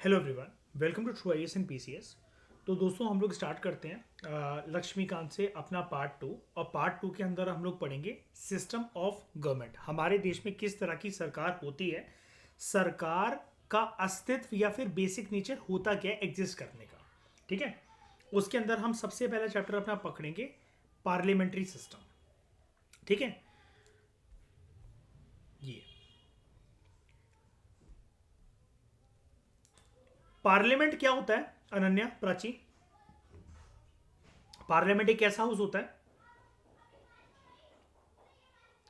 Hello everyone, welcome to True IAS and PCS. तो दोस्तों हम लोग स्टार्ट करते हैं लक्ष्मीकांत से अपना पार्ट टू। और पार्ट टू के अंदर हम लोग पढ़ेंगे सिस्टम ऑफ गवर्नमेंट। हमारे देश में किस तरह की सरकार होती है, सरकार का अस्तित्व या फिर बेसिक नेचर होता क्या है एग्जिस्ट करने का। ठीक है, उसके अंदर हम सबसे पहला चैप्टर अपना पकड़ेंगे पार्लियामेंट्री सिस्टम। ठीक है, ये पार्लियामेंट क्या होता है अनन्या प्राची? पार्लियामेंट एक ऐसा हाउस होता है,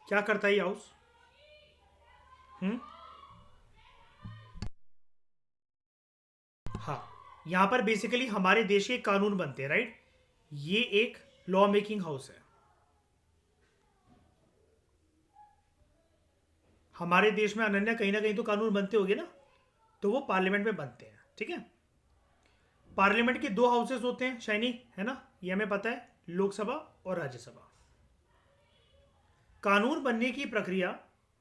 क्या करता है ये हाउस? हम्म, हाँ, यहाँ पर बेसिकली हमारे देश के कानून बनते हैं, राइट। ये एक लॉ मेकिंग हाउस है। हमारे देश में अनन्या कहीं ना कहीं तो कानून बनते होंगे ना, तो वो पार्लियामेंट में बनते हैं। ठीक है, पार्लियामेंट के दो हाउसेस होते हैं शाइनी, है ना, ये हमें पता है, लोकसभा और राज्यसभा। कानून बनने की प्रक्रिया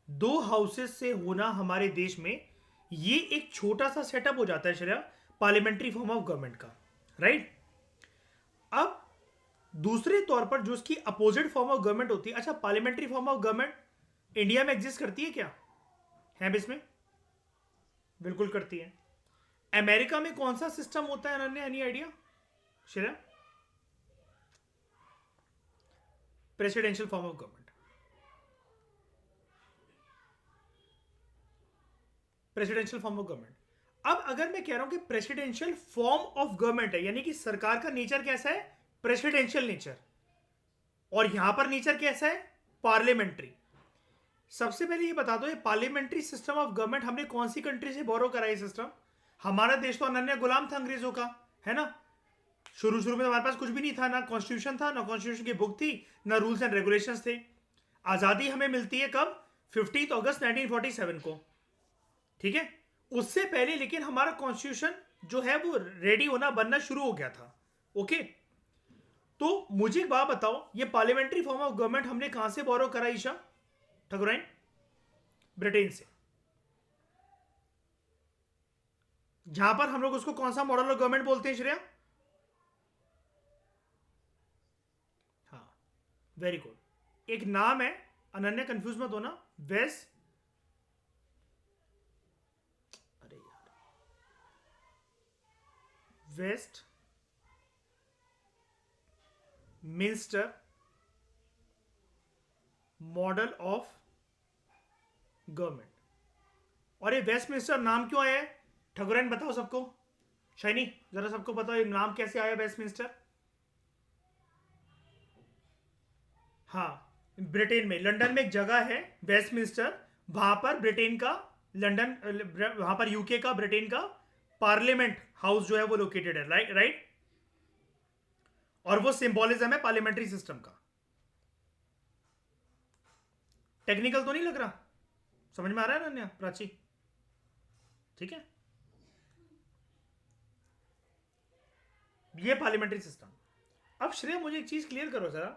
दो हाउसेस से होना हमारे देश में, ये एक छोटा सा सेटअप हो जाता है Shreya, parliamentary form of government का, राइट। अब दूसरे तौर पर जो उसकी अपोजिट फॉर्म ऑफ गवर्नमेंट होती है, अच्छा parliamentary form of government India में एग्जिस्ट करती है क्या? है इसमें, बिल्कुल करती है। अमेरिका में कौन सा सिस्टम होता है Ananya, any idea Shreya? Presidential form of government, presidential form of government. अब अगर मैं कह रहा हूं कि प्रेसिडेंशियल फॉर्म ऑफ गवर्नमेंट है, यानी कि सरकार का नेचर कैसा है? Presidential nature. और यहां पर नेचर कैसा है? पार्लियामेंट्री। सबसे पहले ये बता दो, ये पार्लियामेंट्री सिस्टम ऑफ गवर्नमेंट हमने कौन सी कंट्री से बोरो करा? ये सिस्टम हमारा देश तो अनन्य गुलाम था अंग्रेजों का, है ना। शुरू शुरू में हमारे पास कुछ भी नहीं था, ना कॉन्स्टिट्यूशन था, ना कॉन्स्टिट्यूशन की बुक थी, ना रूल्स एंड रेगुलेशंस थे। आजादी हमें मिलती है कब? 15 अगस्त 1947 को। ठीक है, उससे पहले लेकिन हमारा कॉन्स्टिट्यूशन जो है वो रेडी होना, बनना शुरू हो गया था। ओके, तो मुझे एक बात बताओ, ये पार्लियामेंट्री फॉर्म ऑफ गवर्नमेंट हमने कहां से बोरो करा ईशा ठकुराइन? ब्रिटेन से। जहां पर हम लोग उसको कौन सा मॉडल ऑफ गवर्नमेंट बोलते हैं श्रेया? हाँ, वेरी गुड। एक नाम है, अनन्या कंफ्यूज मत होना, वेस्ट, अरे यार, वेस्ट मिंस्टर मॉडल ऑफ गवर्नमेंट। और ये वेस्टमिंस्टर नाम क्यों आया है ठकुराइन, बताओ सबको। शाइनी जरा सबको बताओ ये नाम कैसे आया वेस्टमिंस्टर? हाँ, ब्रिटेन में, लंदन में एक जगह है वेस्टमिंस्टर, वहां पर ब्रिटेन का, लंदन, वहां पर यूके का, ब्रिटेन का पार्लियामेंट हाउस जो है वो लोकेटेड है, राइट राइट। और वो सिंबोलिज्म है पार्लियामेंट्री सिस्टम का। टेक्निकल तो नहीं लग रहा? समझ में आ रहा है ना अन्या प्राची? ठीक है, ये पार्लियामेंट्री सिस्टम। अब श्रेय मुझे एक चीज क्लियर करो जरा,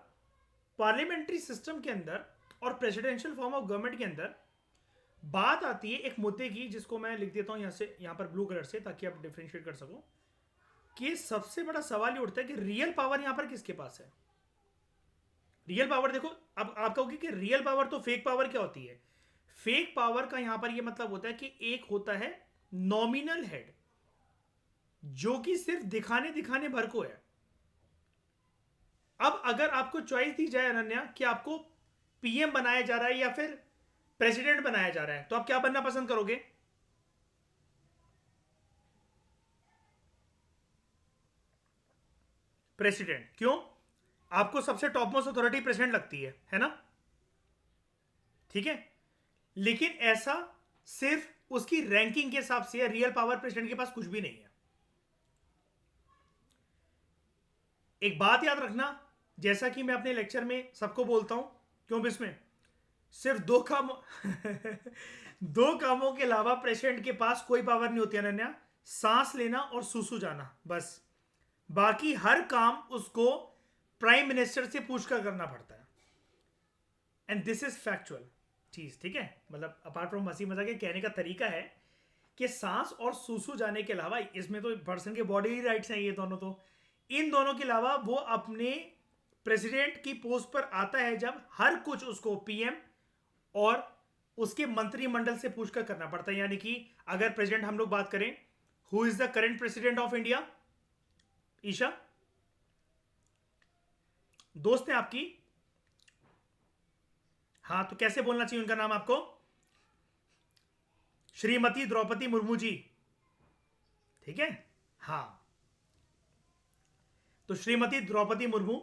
पार्लियामेंट्री सिस्टम के अंदर और प्रेसिडेंशियल फॉर्म ऑफ गवर्नमेंट के अंदर बात आती है एक मुद्दे की, जिसको मैं लिख देता हूं यहां से, यहां पर ब्लू कलर से, ताकि आप डिफ्रेंशिएट कर सको। कि सबसे बड़ा सवाल ये उठता है कि रियल पावर यहां पर किसके पास है? रियल पावर देखो, अब आप कहोगे कि रियल पावर तो फेक पावर क्या होती है? फेक पावर का यहां पर यह मतलब होता है कि एक होता है नॉमिनल हेड, जो कि सिर्फ दिखाने दिखाने भर को है। अब अगर आपको चॉइस दी जाए अनन्या कि आपको पीएम बनाया जा रहा है या फिर प्रेसिडेंट बनाया जा रहा है, तो आप क्या बनना पसंद करोगे? प्रेसिडेंट। क्यों? आपको सबसे टॉप मोस्ट अथॉरिटी प्रेसिडेंट लगती है ना। ठीक है, लेकिन ऐसा सिर्फ उसकी रैंकिंग के हिसाब से है, रियल पावर प्रेसिडेंट के पास कुछ भी नहीं है। एक बात याद रखना, जैसा कि मैं अपने लेक्चर में सबको बोलता हूं, क्यों भी इसमें सिर्फ दो काम दो कामों के अलावा प्रेसिडेंट के पास कोई पावर नहीं होती अनन्या, सांस लेना और सुसु जाना, बस। बाकी हर काम उसको प्राइम मिनिस्टर से पूछकर करना पड़ता है। एंड दिस इज फैक्चुअल चीज, ठीक है, मतलब अपार्ट फ्रॉम हंसी मजाक के कहने का तरीका है कि सांस और सूसू जाने के अलावा, इसमें तो पर्सन के बॉडी राइट्स हैं ये दोनों, तो इन दोनों के अलावा वो अपने प्रेसिडेंट की पोस्ट पर आता है जब हर कुछ उसको पीएम और उसके मंत्रिमंडल से पूछकर करना पड़ता है। यानी कि अगर प्रेसिडेंट हम लोग बात करें, who is the current president of India? Isha दोस्त है आपकी? हाँ, तो कैसे बोलना चाहिए उनका नाम आपको? श्रीमती द्रौपदी मुर्मू जी, ठीक है। हाँ, तो श्रीमती द्रौपदी मुर्मू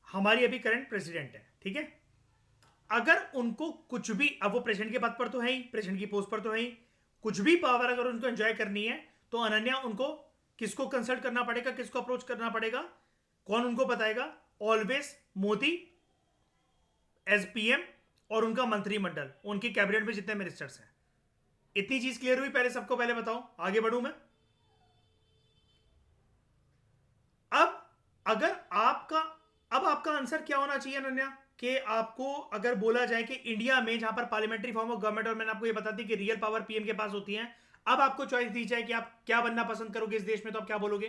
हमारी अभी करंट प्रेसिडेंट है, ठीक है। अगर उनको कुछ भी, अब वो प्रेसिडेंट के पद पर तो है ही, प्रेसिडेंट की पोस्ट पर तो है ही, कुछ भी पावर अगर उनको एंजॉय करनी है तो अनन्या उनको किसको कंसल्ट करना पड़ेगा, किसको अप्रोच करना पड़ेगा? कौन उनको बताएगा? ऑलवेज मोदी एज पीएम और उनका मंत्रिमंडल, उनकी कैबिनेट में जितने मिनिस्टर्स हैं। इतनी चीज क्लियर हुई? पहले सबको पहले बताओ, आगे बढ़ूं मैं। अब अगर आपका, अब आपका आंसर क्या होना चाहिए अनन्या? कि आपको अगर बोला जाए कि इंडिया में जहां पर पार्लियामेंट्री फॉर्म ऑफ गवर्नमेंट, और मैंने आपको ये बता दी कि रियल पावर पीएम के पास होती है, अब आपको चॉइस दी जाए कि आप क्या बनना पसंद करोगे इस देश में, तो आप क्या बोलोगे?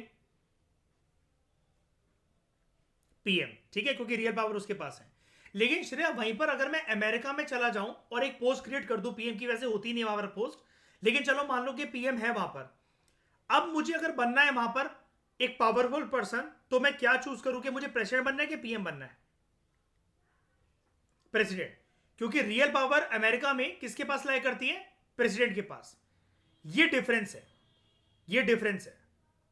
पीएम, ठीक है, क्योंकि रियल पावर उसके पास है। लेकिन श्रेया, वहीं पर अगर मैं अमेरिका में चला जाऊं और एक पोस्ट क्रिएट कर दूं पीएम की, वैसे होती नहीं वहां पर पोस्ट, लेकिन चलो मान लो कि पीएम है वहां पर, अब मुझे अगर बनना है वहां पर एक पावरफुल पर्सन, तो मैं क्या चूज करूं कि मुझे प्रेसिडेंट बनना है कि पीएम बनना है? प्रेसिडेंट, क्योंकि रियल पावर अमेरिका में किसके पास लाया करती है? प्रेसिडेंट के पास। ये डिफरेंस है, ये डिफरेंस है,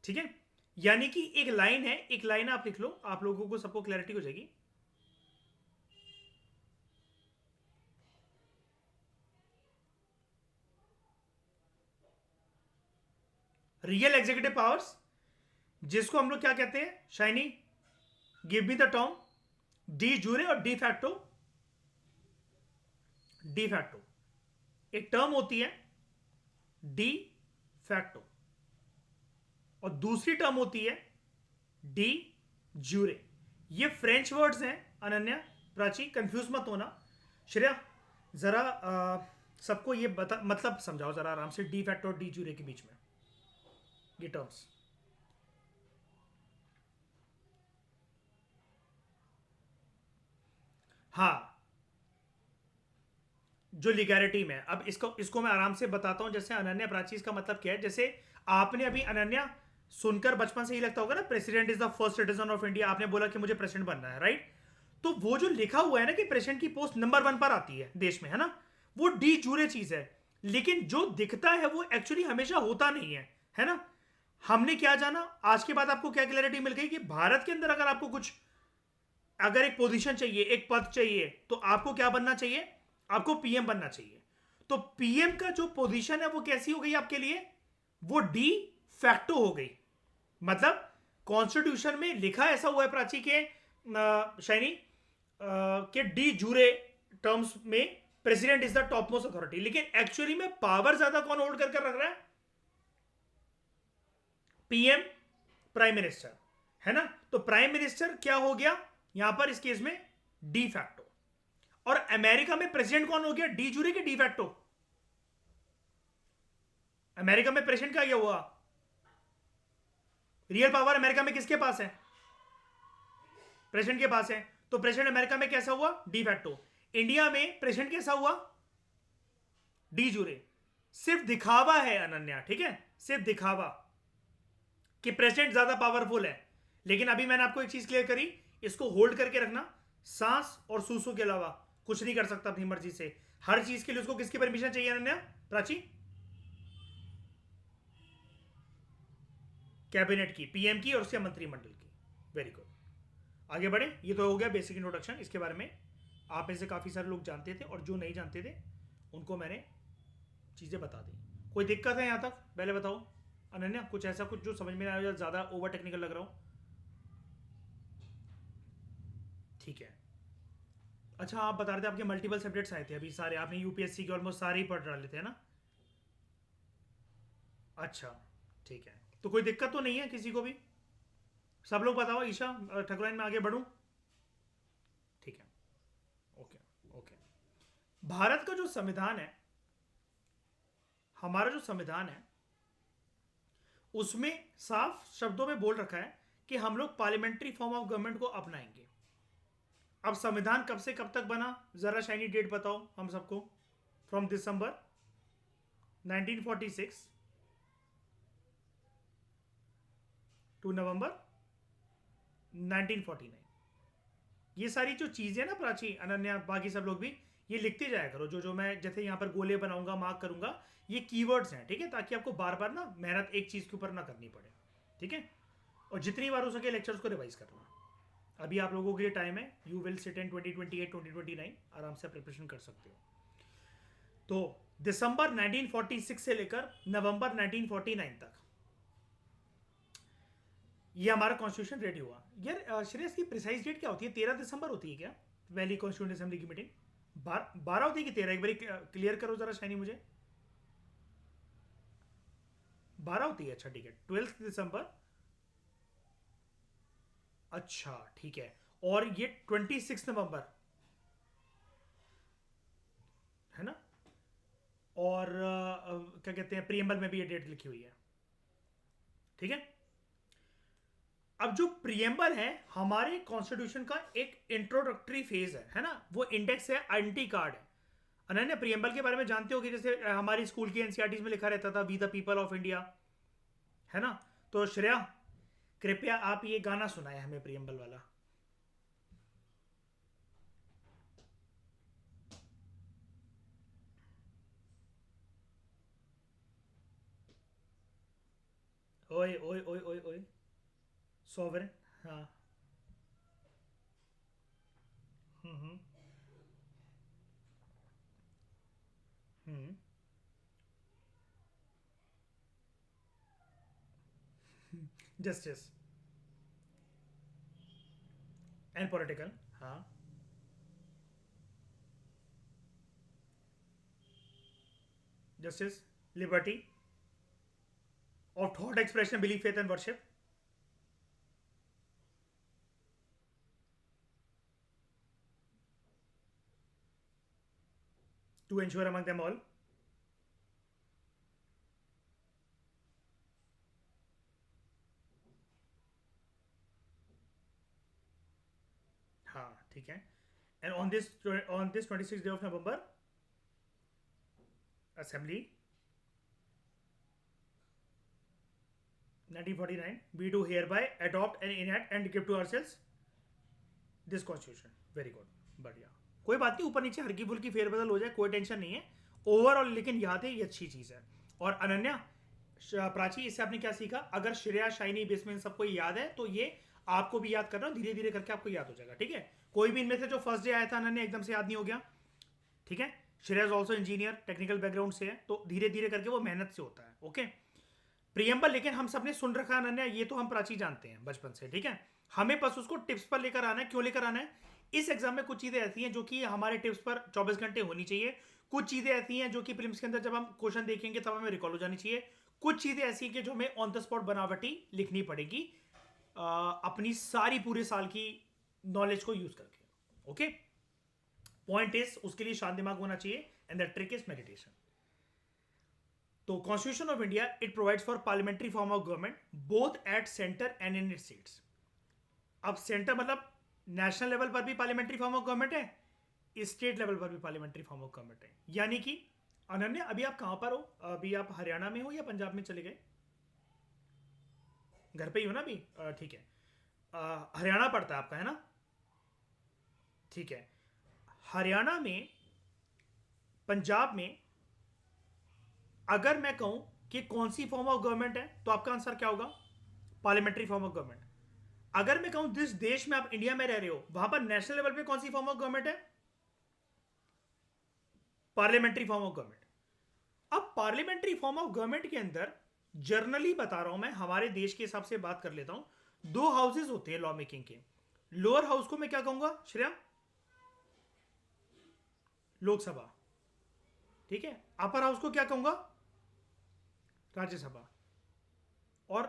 ठीक है। यानी कि एक लाइन है, एक लाइन आप लिख लो, आप लोगों को सबको क्लैरिटी हो जाएगी। रियल एग्जीक्यूटिव पावर्स, जिसको हम लोग क्या कहते हैं shiny? Give me the term. D jure और डी फैक्टो। डी फैक्टो एक टर्म होती है, डी फैक्टो, और दूसरी टर्म होती है डी जूरे। ये फ्रेंच वर्ड्स हैं अनन्या, प्राची, कंफ्यूज मत होना। श्रेया, जरा सबको ये बता, मतलब समझाओ जरा आराम से, डी फैक्टो और डी जूरे के बीच में ये टर्म्स। हाँ, जो लीगैलिटी में, अब इसको इसको मैं आराम से बताता हूं। जैसे अनन्या, प्राची, इसका मतलब क्या है? जैसे आपने अभी अनन्या सुनकर बचपन से ही लगता होगा ना, president is the first citizen of India, आपने बोला कि मुझे प्रेसिडेंट बनना है, राइट? तो वो जो लिखा हुआ है ना कि प्रेसिडेंट की पोस्ट नंबर 1 पर आती है देश में, है ना, वो डी जूरे चीज है। लेकिन जो दिखता है वो एक्चुअली हमेशा होता नहीं है ना। हमने क्या जाना आज के बाद, आपको क्या क्लैरिटी मिल गई कि भारत के अंदर अगर आपको कुछ, अगर एक पोजीशन चाहिए, एक पद चाहिए, तो आपको क्या बनना चाहिए? आपको पीएम बनना चाहिए। तो पीएम का जो पोजीशन है वो कैसी हो गई आपके लिए? वो डी फैक्टो हो गई। मतलब कॉन्स्टिट्यूशन में लिखा ऐसा हुआ है प्राची के, शाइनी, के डी जूरे टर्म्स में president is the top most authority, लेकिन एक्चुअली में पावर ज्यादा कौन होल्ड करके रख रहा है? पीएम, प्राइम मिनिस्टर, है ना। तो प्राइम मिनिस्टर क्या हो गया यहां पर इस केस में? De facto. और अमेरिका में प्रेसिडेंट कौन हो गया? डी जूरे के डी फैक्टो? अमेरिका में प्रेसिडेंट का क्या हुआ? रियल पावर अमेरिका में किसके पास है? प्रेसिडेंट के पास है। तो प्रेसिडेंट अमेरिका में कैसा हुआ? De facto. इंडिया में प्रेसिडेंट कैसा हुआ? D jure. सिर्फ दिखावा है अनन्या, ठीक है, सिर्फ दिखावा कि प्रेसिडेंट ज्यादा पावरफुल है। लेकिन अभी मैंने आपको एक चीज क्लियर करी, इसको होल्ड करके रखना। सांस और सूसू के अलावा कुछ नहीं कर सकता अपनी मर्जी से। हर चीज के लिए उसको किसकी परमिशन चाहिए अनन्या, प्राची? कैबिनेट की, पीएम की और उसके मंत्रिमंडल की। वेरी गुड, आगे बढ़े। ये तो हो गया बेसिक इंट्रोडक्शन। इसके बारे में आप में से काफ़ी सारे लोग जानते थे, और जो नहीं जानते थे उनको मैंने चीज़ें बता दी। कोई दिक्कत है यहाँ तक? पहले बताओ अनन्या, कुछ ऐसा कुछ जो समझ में आया, ज़्यादा ओवर टेक्निकल लग रहा हो? ठीक है। अच्छा, आप बता रहे थे आपके मल्टीपल सब्जेक्ट्स आए थे अभी सारे, आपने यूपीएससी के ऑलमोस्ट सारे ही पढ़ डाले थे, है ना? अच्छा, ठीक है। तो कोई दिक्कत तो नहीं है किसी को भी? सब लोग बताओ। ईशा, ठकुराइन में आगे बढ़ूं? ठीक है, ओके ओके। भारत का जो संविधान है, हमारा जो संविधान है उसमें साफ शब्दों में बोल रखा है कि हम लोग पार्लियामेंट्री फॉर्म ऑफ गवर्नमेंट को अपनाएंगे। अब संविधान कब से कब तक बना, जरा शाइनी डेट बताओ हम सबको। फ्रॉम दिसंबर 1946 टू नवंबर 1949। ये सारी जो चीजें ना प्राची, अनन्या, बाकी सब लोग भी ये लिखते जाया करो। जो जो मैं जैसे यहाँ पर गोले बनाऊंगा, मार्क करूंगा, ये कीवर्ड्स हैं, ठीक है, ताकि आपको बार बार ना मेहनत एक चीज के ऊपर ना करनी पड़े, ठीक है। और जितनी बार हो सके लेक्चर्स को रिवाइज करना। अभी आप लोगों के लिए टाइम है, यू विल सिट इन 2028 2029, आराम से प्रिपरेशन कर सकते हो। तो दिसंबर 1946 से लेकर नवंबर 1949 तक ये हमारा कॉन्स्टिट्यूशन रेडी हुआ। यार श्रेयस की प्रिसाइज डेट क्या होती है? 13 दिसंबर होती है क्या पहली कॉन्स्टिट्यूंट असेंबली की मीटिंग? 12 होती है कि 13? एक बार क्लियर करो जरा शाइनी मुझे। 12 होती है, अच्छा ठीक है, 12 दिसंबर। अच्छा ठीक है। और ये 26 नवंबर है ना। और क्या कहते हैं, प्रीएम्बल में भी ये डेट लिखी हुई है, ठीक है। अब जो प्रीएम्बल है हमारे कॉन्स्टिट्यूशन का एक इंट्रोडक्टरी फेज है ना, वो इंडेक्स है, आइडेंटिटी कार्ड है। अनन्या, प्रीएम्बल के बारे में जानते हो कि जैसे हमारी स्कूल की एनसीईआरटी में लिखा रहता था we the people of India, है ना। तो श्रेया कृपया आप ये गाना सुनाए हमें प्रीएम्बल वाला। ओए ओए ओए ओए ओए, सॉवरेन, हाँ। Hmm hmm justice and political, हाँ। Justice, liberty of thought, expression, belief, faith and worship. To ensure among them all. हाँ ठीक है। And on this 26 day of November assembly 1949 we do hereby adopt and enact and give to ourselves this constitution. Very good, बढ़िया। कोई बात नहीं, ऊपर नीचे हल्की फुल्की फेरबदल हो जाए, कोई टेंशन नहीं है। ओवरऑल लेकिन याद है, ये अच्छी चीज है। और अनन्या, प्राची, इससे आपने क्या सीखा? अगर श्रेया, शाइनी, बेसमेंट सबको याद है तो ये आपको भी याद करना, धीरे धीरे करके आपको याद हो जाएगा, ठीक है। कोई भी इनमें से जो फर्स्ट डे आया था अनन्या एकदम से याद नहीं हो गया, ठीक है। Shreya is also engineer, technical background से है, तो धीरे धीरे करके वो मेहनत से होता है, ओके। प्रियम्बल लेकिन हम सबने सुन रखा है अनन्या, ये तो हम प्राची जानते हैं बचपन से, ठीक है। हमें बस उसको टिप्स पर लेकर आना है। क्यों लेकर आना है? इस एग्जाम में कुछ चीजें ऐसी हैं जो कि हमारे टिप्स पर 24 घंटे होनी चाहिए। कुछ चीजें ऐसी हैं जो कि प्रीलिम्स के अंदर जब हम क्वेश्चन देखेंगे तब हमें रिकॉल हो जानी चाहिए। कुछ चीजें ऐसी हैं कि जो हमें ऑन द स्पॉट बनावटी लिखनी पड़ेगी, अपनी सारी पूरे साल की नॉलेज को यूज करके, ओके। पॉइंट इज उसके लिए शांत दिमाग होना चाहिए, and the trick is meditation. तो constitution of India it provides for parliamentary form of government both at centre and in its seats. अब सेंटर मतलब नेशनल लेवल पर भी पार्लियामेंट्री फॉर्म ऑफ गवर्नमेंट है, स्टेट लेवल पर भी parliamentary form of government है। यानी कि अनन्या, अभी आप कहां पर हो? अभी आप हरियाणा में हो या पंजाब में चले गए? घर पे ही हो ना अभी? ठीक है। हरियाणा पड़ता है आपका, है ना? ठीक है। हरियाणा में, पंजाब में अगर मैं कहूं कि कौन सी फॉर्म ऑफ गवर्नमेंट है तो आपका आंसर क्या होगा? Parliamentary form of government. अगर मैं कहूं जिस देश में आप इंडिया में रह रहे हो वहां पर नेशनल लेवल पे कौन सी फॉर्म ऑफ गवर्नमेंट है? Parliamentary form of government. अब पार्लियामेंट्री फॉर्म ऑफ गवर्नमेंट के अंदर जनरली बता रहा हूं मैं, हमारे देश के हिसाब से बात कर लेता हूं, दो हाउसेज होते हैं लॉ मेकिंग के। लोअर हाउस को मैं क्या कहूंगा श्रेया? लोकसभा, ठीक है। अपर हाउस को क्या कहूंगा? राज्यसभा। और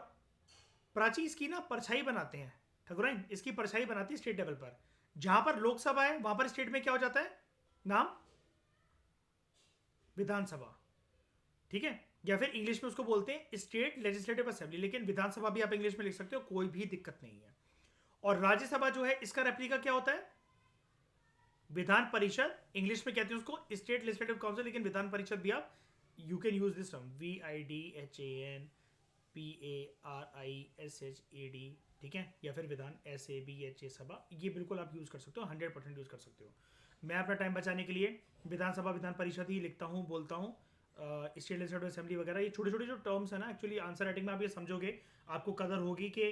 प्राची इसकी ना परछाई बनाते हैं, ठकुराइन इसकी परछाई बनाती है स्टेट लेवल पर। जहां पर लोकसभा है वहां पर स्टेट में क्या हो जाता है नाम? विधानसभा, ठीक है, या फिर इंग्लिश में उसको बोलते हैं स्टेट लेजिस्लेटिव असेंबली, लेकिन विधानसभा भी आप इंग्लिश में लिख सकते हो, कोई भी दिक्कत नहीं है। और राज्यसभा जो है इसका रेप्लिका क्या होता है? विधान परिषद, इंग्लिश में कहते हैं उसको स्टेट लेजिस्लेटिव काउंसिल, लेकिन विधान परिषद भी आप you can use this term VIDHANPARISHAD, ठीक है, या फिर विधान SABHA सभा, ये बिल्कुल आप यूज कर सकते हो, 100% यूज कर सकते हो। मैं अपना टाइम बचाने के लिए विधानसभा विधान परिषद ही लिखता हूँ, बोलता हूँ। स्टेट लेजिस्लेटिव असेंबली वगैरह ये छोटे छोटे जो टर्म्स है ना, एक्चुअली आंसर राइटिंग में आप ये समझोगे, आपको कदर होगी कि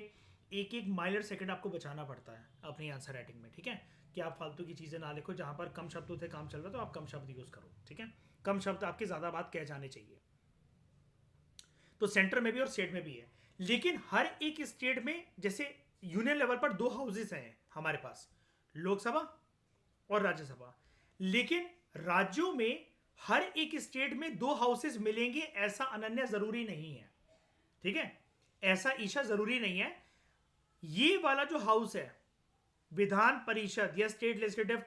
एक एक माइलर सेकंड आपको बचाना पड़ता है अपनी आंसर राइटिंग में, ठीक है, कि आप फालतू की चीज़ें ना लिखो। जहाँ पर कम शब्दों से काम चल रहा है तो आप कम शब्द यूज़ करो, ठीक है, कम शब्द आपके ज़्यादा बात कह जाने चाहिए। तो सेंटर में भी और स्टेट में भी है, लेकिन हर एक स्टेट में जैसे यूनियन लेवल पर 2 हाउसेस हैं हमारे पास, लोकसभा और राज्यसभा, लेकिन राज्यों में हर एक स्टेट में 2 हाउसेस मिलेंगे ऐसा अनन्या जरूरी नहीं है, ठीक है, ऐसा ईशा जरूरी नहीं है। ये वाला जो हाउस है विधान परिषद या स्टेट लेजिस्लेटिव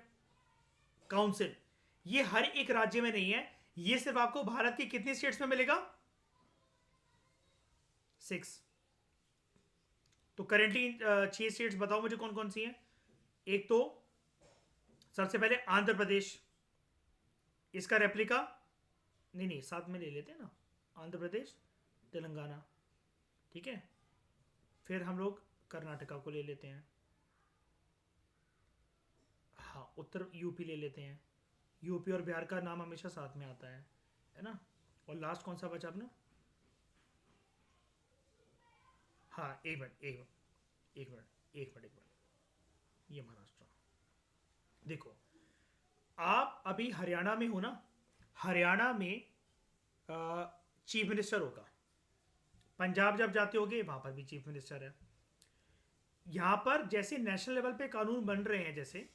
काउंसिल, ये हर एक राज्य में नहीं है, ये सिर्फ आपको भारत के कितने स्टेट्स में मिलेगा? 6। तो करेंटली 6 स्टेट्स बताओ मुझे कौन कौन सी हैं। एक तो सबसे पहले आंध्र प्रदेश, इसका रेप्लिका नहीं साथ में ले लेते हैं ना, आंध्र प्रदेश, तेलंगाना, ठीक है, फिर हम लोग कर्नाटका को ले लेते हैं, हाँ उत्तर यूपी ले लेते हैं, यूपी और बिहार का नाम हमेशा साथ में आता है ना, और लास्ट कौन सा बचा अपना? हाँ एक मिनट एक मिनट एक मिनट एक मिनट एक मिनट, ये महाराष्ट्र। देखो आप अभी हरियाणा में हो ना, हरियाणा में चीफ मिनिस्टर होगा, पंजाब जब जाते होगे वहां पर भी चीफ मिनिस्टर है। यहां पर जैसे नेशनल लेवल पे कानून बन रहे हैं जैसे,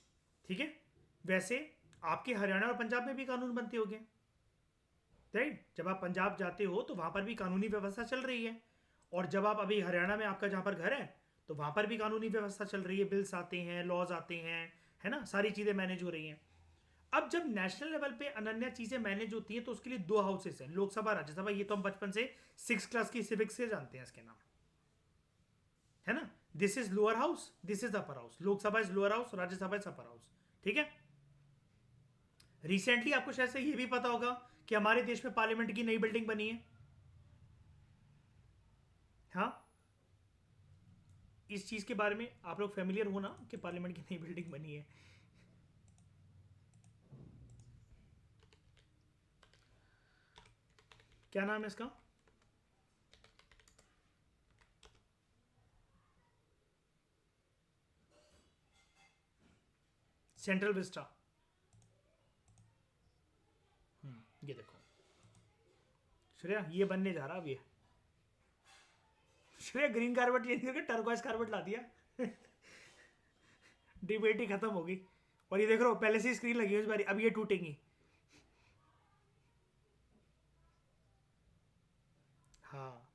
ठीक है, वैसे आपके हरियाणा और पंजाब में भी कानून बनते होंगे, राइट? जब आप पंजाब जाते हो तो वहां पर भी कानूनी व्यवस्था चल रही है, और जब आप अभी हरियाणा में आपका जहां पर घर है तो वहां पर भी कानूनी व्यवस्था चल रही है, बिल्स आते हैं, लॉज आते हैं, है ना, सारी चीजें मैनेज हो रही हैं। अब जब नेशनल लेवल पे अनन्य चीजें मैनेज होती हैं तो उसके लिए 2 हाउसेस हैं, लोकसभा राज्यसभा, ये तो हम बचपन से 6 क्लास की सिविक्स से जानते हैं इसके नाम, है ना, this is lower house, this is upper house, Lok Sabha is lower house, Rajya Sabha is upper house, ठीक है। रिसेंटली आपको शायद से ये भी पता होगा कि हमारे देश में पार्लियामेंट की नई बिल्डिंग बनी है, हाँ, इस चीज के बारे में आप लोग फेमिलियर हो ना कि पार्लियामेंट की नई बिल्डिंग बनी है। क्या नाम है इसका? Central Vista. ये देखो श्रेया, ये बनने जा रहा अब, ये श्रेया ग्रीन कारपेट चेंज करके टर्कोइज कारपेट ला दिया। डिबेट ही खत्म होगी। और ये देख रहे हो पहले से स्क्रीन लगी है इस बार, अब ये टूटेंगी। हाँ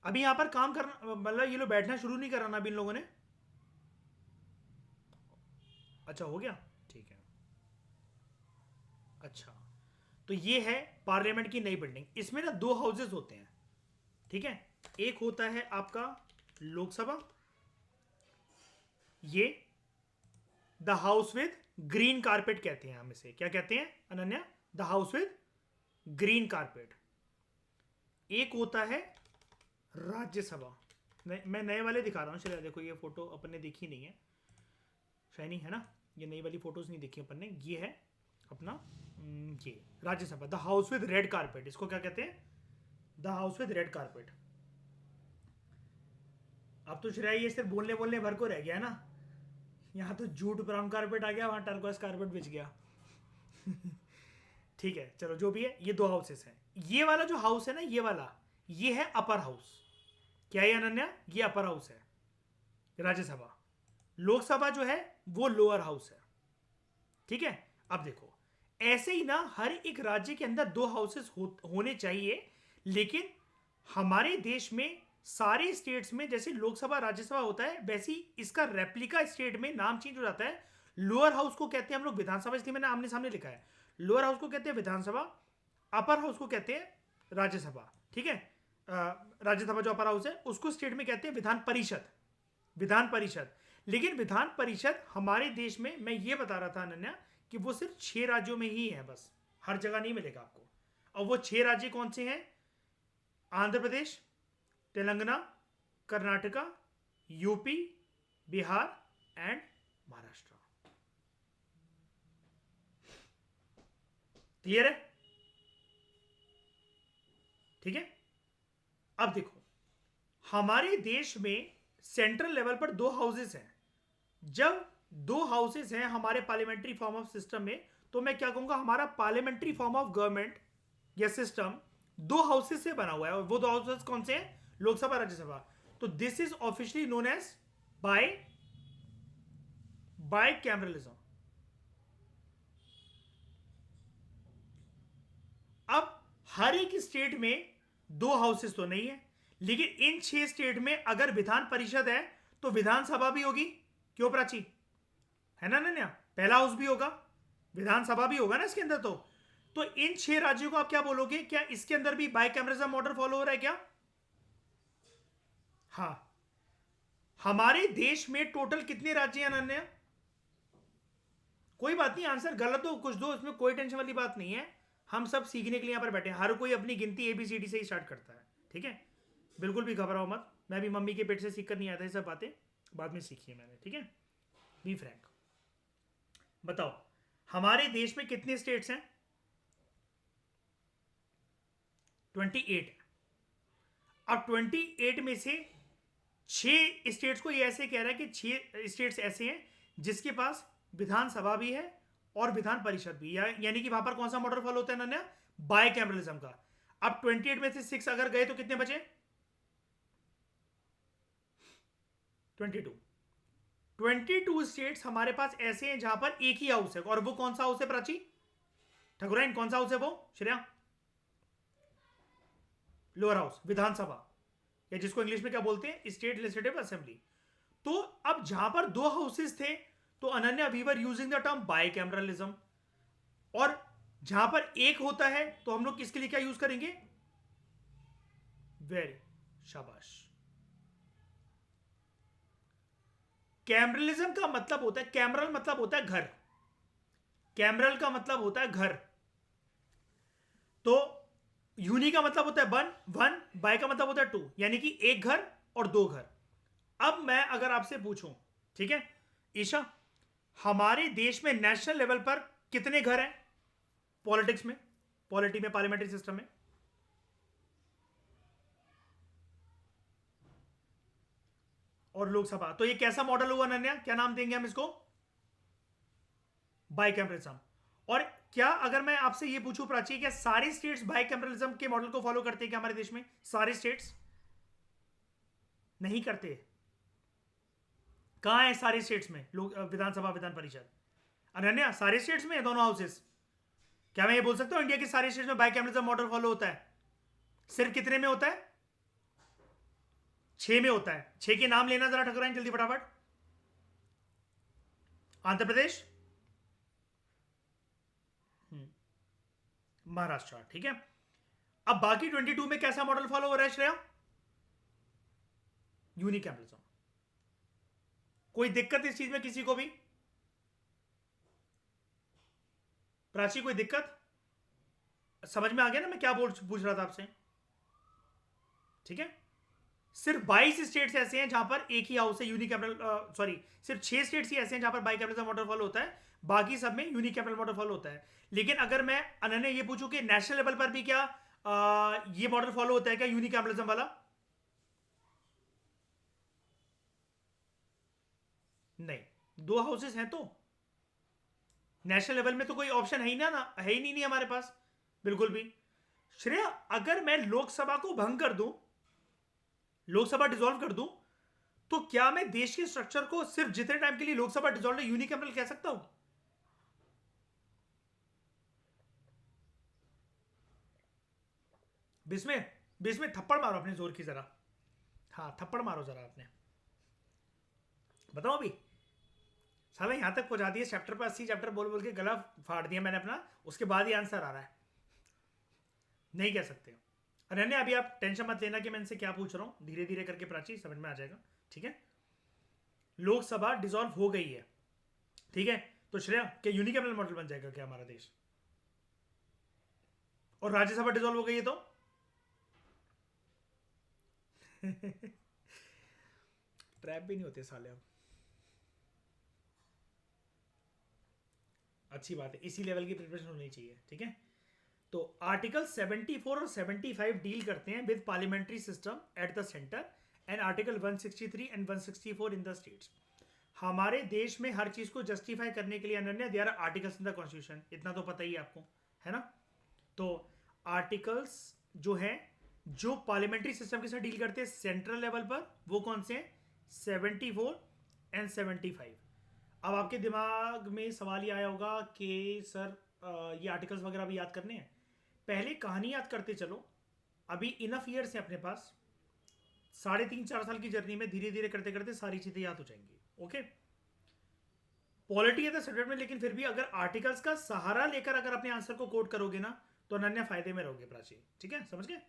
अभी यहाँ पर काम करना, मतलब ये लोग बैठना शुरू नहीं कराना अभी इन लोगों ने। अच्छा हो गया, ठीक है। अच्छा तो ये है पार्लियामेंट की नई बिल्डिंग, इसमें ना 2 हाउसेस होते हैं, ठीक है, एक होता है आपका लोकसभा, ये the house with green carpet कहते हैं हम इसे, क्या कहते हैं Ananya? The house with green carpet. एक होता है राज्यसभा, मैं नए वाले दिखा रहा हूँ, चलिए देखो ये फोटो अपन ने देखी नहीं है, शाइनी है ना, ये नई वाली फोटोज नहीं देखी अपन ने, ये है अपना ये Rajya Sabha, the house with red carpet, इसको क्या कहते हैं? The house with red carpet. अब तो श्रेया ये सिर्फ बोलने बोलने भर को रह गया है ना, यहाँ तो जूट ब्राउन कारपेट आ गया, वहां टर्कोइज कारपेट बिछ गया। ठीक है चलो जो भी है, ये 2 हाउसेस हैं। ये वाला जो हाउस है ना, ये वाला, ये है अपर हाउस। क्या है अनन्या? ये अपर हाउस है राज्यसभा। लोकसभा जो है वो लोअर हाउस है, ठीक है। अब देखो ऐसे ही ना हर एक राज्य के अंदर 2 हाउसेस होने चाहिए, लेकिन हमारे देश में सारे स्टेट्स में जैसे लोकसभा राज्यसभा होता है, वैसे ही इसका रेप्लिका स्टेट में नाम चेंज हो जाता है। लोअर हाउस को कहते हैं हम लोग विधानसभा, इसलिए मैंने आमने सामने लिखा है। लोअर हाउस को कहते हैं विधानसभा, अपर हाउस को कहते हैं राज्यसभा, ठीक है। राज्यसभा जो अपर हाउस है उसको स्टेट में कहते हैं विधान परिषद, विधान परिषद। लेकिन विधान परिषद हमारे देश में, मैं ये बता रहा था अनन्या, कि वो सिर्फ 6 राज्यों में ही है, बस हर जगह नहीं मिलेगा आपको। और वो 6 राज्य कौन से हैं? Andhra Pradesh, Telangana, Karnataka, UP, Bihar and Maharashtra. Clear है? ठीक है। अब देखो, हमारे देश में सेंट्रल लेवल पर 2 हाउसेस हैं। जब 2 हाउसेस हैं हमारे पार्लियामेंट्री फॉर्म ऑफ सिस्टम में, तो मैं क्या कहूंगा, हमारा पार्लियामेंट्री फॉर्म ऑफ गवर्नमेंट या सिस्टम 2 हाउसेस से बना हुआ है। और वो 2 हाउसेस कौन से हैं? लोकसभा, राज्यसभा। तो this is officially known as bicameralism. अब हर एक स्टेट में 2 हाउसेस तो नहीं है, लेकिन इन 6 स्टेट में अगर विधान परिषद है तो विधानसभा भी होगी। क्यों प्राची? है ना नन्या? पहला हाउस भी होगा, विधानसभा भी होगा ना इसके अंदर। तो इन 6 राज्यों को आप क्या बोलोगे? क्या इसके अंदर भी बाइकैमरिज्म मॉडल फॉलो हो रहा है क्या? हाँ। हमारे देश में टोटल कितने राज्य हैं अनन्या? कोई बात नहीं, आंसर गलत हो कुछ दो, इसमें कोई टेंशन वाली बात नहीं है। हम सब सीखने के लिए यहां पर बैठे हैं। हर कोई अपनी गिनती ABCD से ही स्टार्ट करता है, ठीक है। बिल्कुल भी घबराओ मत, मैं भी मम्मी के पेट से सीख कर नहीं आता, ये सब बातें बाद में सीखी है मैंने, ठीक है। Be frank. बताओ हमारे देश में कितने स्टेट्स हैं? 28। अब 28 में से 6 स्टेट्स को ये ऐसे कह रहा है कि 6 स्टेट्स ऐसे हैं जिसके पास विधानसभा भी है और विधान परिषद भी, यानी कि वहां पर कौन सा मॉडल फॉलो होता है नन्या? बायकैमरलिज्म का। अब 28 में से 6 अगर गए तो कितने बचे? 22 स्टेट्स हमारे पास ऐसे हैं जहां पर एक ही हाउस है। और वो कौन सा हाउस है प्राची? ठकुराइन, कौन सा हाउस है वो? श्रेया? लोअर हाउस, विधानसभा, या जिसको इंग्लिश में क्या बोलते हैं? State legislative assembly. तो अब जहां पर 2 हाउसेस थे तो Ananya we were using the term bicameralism. और जहां पर एक होता है तो हम लोग किसके लिए क्या यूज करेंगे? वेरी शाबाश। कैमरलिज्म का मतलब होता है, कैमरल मतलब होता है घर, कैमरल का मतलब होता है घर। तो यूनि का मतलब होता है वन, बाय का मतलब होता है 2, यानी कि एक घर और 2 घर। अब मैं अगर आपसे पूछूं, ठीक है ईशा, हमारे देश में नेशनल लेवल पर कितने घर हैं? पॉलिटिक्स में, पॉलिटी में, पार्लियामेंट्री सिस्टम में? और लोकसभा। तो ये कैसा मॉडल हुआ अनन्या? क्या नाम देंगे हम इसको? बाइकैमरलिज्म। और क्या अगर मैं आपसे ये पूछूं प्राची, क्या सारे स्टेट्स बाइकैमरलिज्म के मॉडल को फॉलो करते हैं क्या हमारे देश में? सारे स्टेट्स नहीं करते। कहां है सारे स्टेट्स में लोग विधानसभा, विधान परिषद? अनन्या सारे स्टेट्स में है दोनों हाउसेस। क्या मैं ये बोल सकता हूं इंडिया के सारे स्टेट्स में बाइकैमरलिज्म मॉडल फॉलो होता है? सिर्फ कितने में होता है? 6 में होता है। 6 के नाम लेना जरा ठकुराइन, जल्दी फटाफट। आंध्र प्रदेश, महाराष्ट्र, ठीक है। अब बाकी 22 में कैसा मॉडल फॉलो हो रहा है श्रेया? यूनिकैमरलिज्म। कोई दिक्कत इस चीज में किसी को भी? प्राची कोई दिक्कत? समझ में आ गया ना मैं क्या पूछ रहा था आपसे? ठीक है। सिर्फ 22 स्टेट्स ऐसे हैं जहां पर एक ही हाउस है, यूनिकैमरल, सॉरी, सिर्फ 6 स्टेट्स ही ऐसे हैं जहां पर बाइकैमरलिज्म मॉडल फॉलो होता है, बाकी सब में यूनिकैमरल मॉडल फॉलो होता है। लेकिन अगर मैं अनन्या ये पूछूं कि नेशनल लेवल पर भी क्या ये मॉडल फॉलो होता है क्या, यूनिकैमरलिज्म वाला? नहीं, 2 हाउसेस हैं तो नेशनल लेवल में तो कोई ऑप्शन है ही ना है ही नहीं हमारे पास, बिल्कुल भी। श्रेया अगर मैं लोकसभा को भंग कर दूं, लोकसभा डिसॉल्व कर दूं, तो क्या मैं देश के स्ट्रक्चर को सिर्फ जितने टाइम के लिए लोकसभा डिसॉल्व है यूनिकैमरल कह सकता हूं? बिस्मे, बिस्मे थप्पड़ मारो अपने जोर की जरा। हाँ थप्पड़ मारो जरा आपने। बताओ अभी। साला यहां तक पहुंचा दिया चैप्टर पर 80 चैप्टर बोल बोल के गला फाड़ दिया मैंने अपना, उसके बाद ही आंसर आ रहा है। नहीं कह सकते। अनन्या अभी आप टेंशन मत लेना कि मैं इनसे क्या पूछ रहा हूँ, धीरे धीरे करके प्राची समझ में आ जाएगा, ठीक है। लोकसभा डिसॉल्व हो गई है, ठीक है, तो श्रेया क्या यूनिकैमरल मॉडल बन जाएगा क्या हमारा देश? और राज्यसभा डिसॉल्व हो गई है तो ट्रैप भी नहीं होते साले अब। अच्छी बात है, इसी लेवल की प्रिपरेशन होनी चाहिए, ठीक है। तो आर्टिकल 74 और 75 डील करते हैं with parliamentary system at the centre and article 163 and 164 in the states. हमारे देश में हर चीज को जस्टिफाई करने के लिए Ananya there are articles in the constitution, इतना तो पता ही है आपको, है ना। तो आर्टिकल्स जो है जो पार्लियामेंट्री सिस्टम के साथ डील करते हैं सेंट्रल लेवल पर, वो कौन से हैं? 74 एंड 75। अब आपके दिमाग में सवाल ये आया होगा कि सर ये आर्टिकल्स वगैरह भी याद करने हैं। पहले कहानी याद करते चलो, अभी इनफ ईयर्स है अपने पास, 3.5-4 साल की जर्नी में धीरे धीरे करते करते सारी चीजें याद हो जाएंगी, ओके। पॉलिटी है तो सब्जेक्ट में, लेकिन फिर भी अगर आर्टिकल्स का सहारा लेकर अगर अपने आंसर को कोट करोगे ना तो अनन्या फायदे में रहोगे प्राची, ठीक है, समझ गए।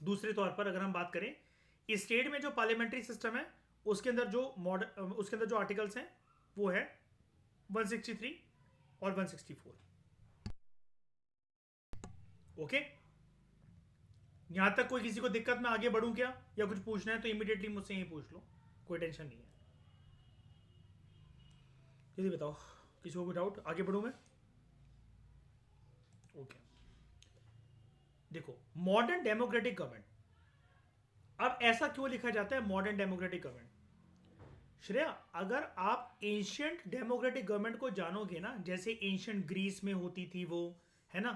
दूसरे तौर पर अगर हम बात करें स्टेट में जो पार्लियामेंट्री सिस्टम है उसके अंदर जो मॉडल, उसके अंदर जो आर्टिकल्स हैं वो है 163 और 164, ओके। यहां तक कोई किसी को दिक्कत में आगे बढ़ूं क्या, या कुछ पूछना है तो इमीडिएटली मुझसे ही पूछ लो, कोई टेंशन नहीं है। जल्दी बताओ, किसी को कोई डाउट, आगे बढ़ूं मैं? ओके, देखो मॉडर्न डेमोक्रेटिक गवर्नमेंट, अब ऐसा क्यों लिखा जाता है मॉडर्न डेमोक्रेटिक गवर्नमेंट? श्रेया अगर आप एंशियंट डेमोक्रेटिक गवर्नमेंट को जानोगे ना, जैसे एंशियंट ग्रीस में होती थी वो, है ना,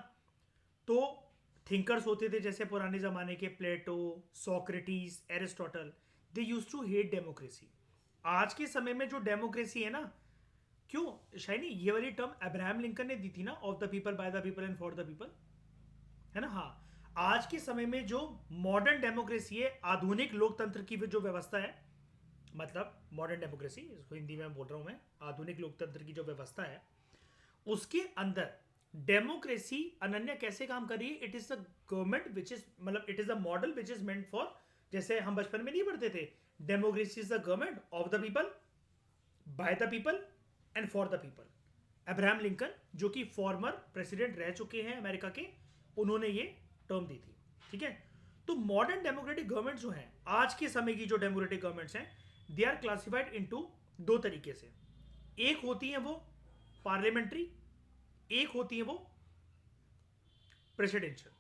तो थिंकर्स होते थे जैसे पुराने जमाने के Plato, Socrates, Aristotle, they use to hate democracy. आज के समय में जो डेमोक्रेसी है ना, क्यों शाइनी ये वाली टर्म अब्राहम लिंकन ने दी थी ना, of the people, by the people and for the people, है ना। हाँ, आज के समय में जो मॉडर्न डेमोक्रेसी है, आधुनिक लोकतंत्र की जो व्यवस्था है, मतलब मॉडर्न डेमोक्रेसी, इसको हिंदी में बोल रहा हूं मैं, आधुनिक लोकतंत्र की जो व्यवस्था है उसके अंदर डेमोक्रेसी अनन्या कैसे काम कर रही है? It is the government which is, मतलब it is the model which is meant for, जैसे हम बचपन में नहीं पढ़ते थे, democracy is the government of the people, by the people and for the people. Abraham Lincoln जो कि फॉर्मर प्रेसिडेंट रह चुके हैं अमेरिका के, उन्होंने ये टर्म दी थी, ठीक है। तो मॉडर्न डेमोक्रेटिक गवर्नमेंट जो है, आज के समय की जो डेमोक्रेटिक गवर्नमेंट्स हैं, दे आर क्लासिफाइड इनटू दो तरीके से। एक होती है वो पार्लियामेंट्री, एक होती है वो प्रेसिडेंशियल।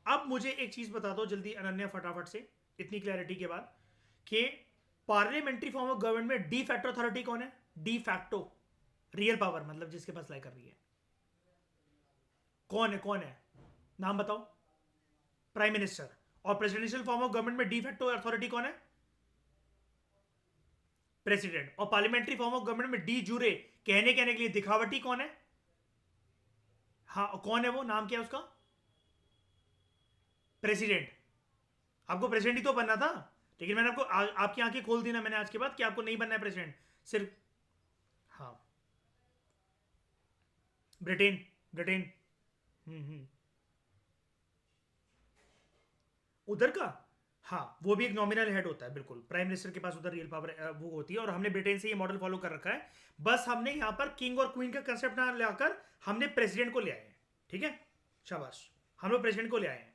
अब मुझे एक चीज बता दो जल्दी अनन्या फटाफट से, इतनी क्लैरिटी के बाद, कि पार्लियामेंट्री फॉर्म ऑफ गवर्नमेंट में डी फैक्टो अथॉरिटी कौन है? डी फैक्टो रियल पावर, मतलब जिसके पास लाई कर रही है, कौन है? कौन है, नाम बताओ। Prime minister. और प्रेसिडेंशियल फॉर्म ऑफ गवर्नमेंट में डी फैक्टो अथॉरिटी कौन है? प्रेसिडेंट। और पार्लियामेंट्री फॉर्म ऑफ गवर्नमेंट में डी जूरे, कहने कहने के लिए दिखावटी कौन है? हाँ, कौन है वो, नाम क्या है उसका? प्रेसिडेंट। आपको प्रेसिडेंट ही तो बनना था, लेकिन मैंने आपको आपकी आंखें खोल दी ना मैंने आज के बाद कि आपको नहीं बनना है प्रेसिडेंट, सिर्फ। हाँ, ब्रिटेन, ब्रिटेन। हम्म, उधर का, हाँ वो भी एक नॉमिनल हेड होता है, बिल्कुल प्राइम मिनिस्टर के पास उधर रियल पावर वो होती है, और हमने ब्रिटेन से ये मॉडल फॉलो कर रखा है। बस हमने यहाँ पर किंग और क्वीन का कंसेप्ट ना लाकर हमने प्रेसिडेंट को ले आए हैं, ठीक है, शाबाश, हम लोग प्रेसिडेंट को ले आए हैं।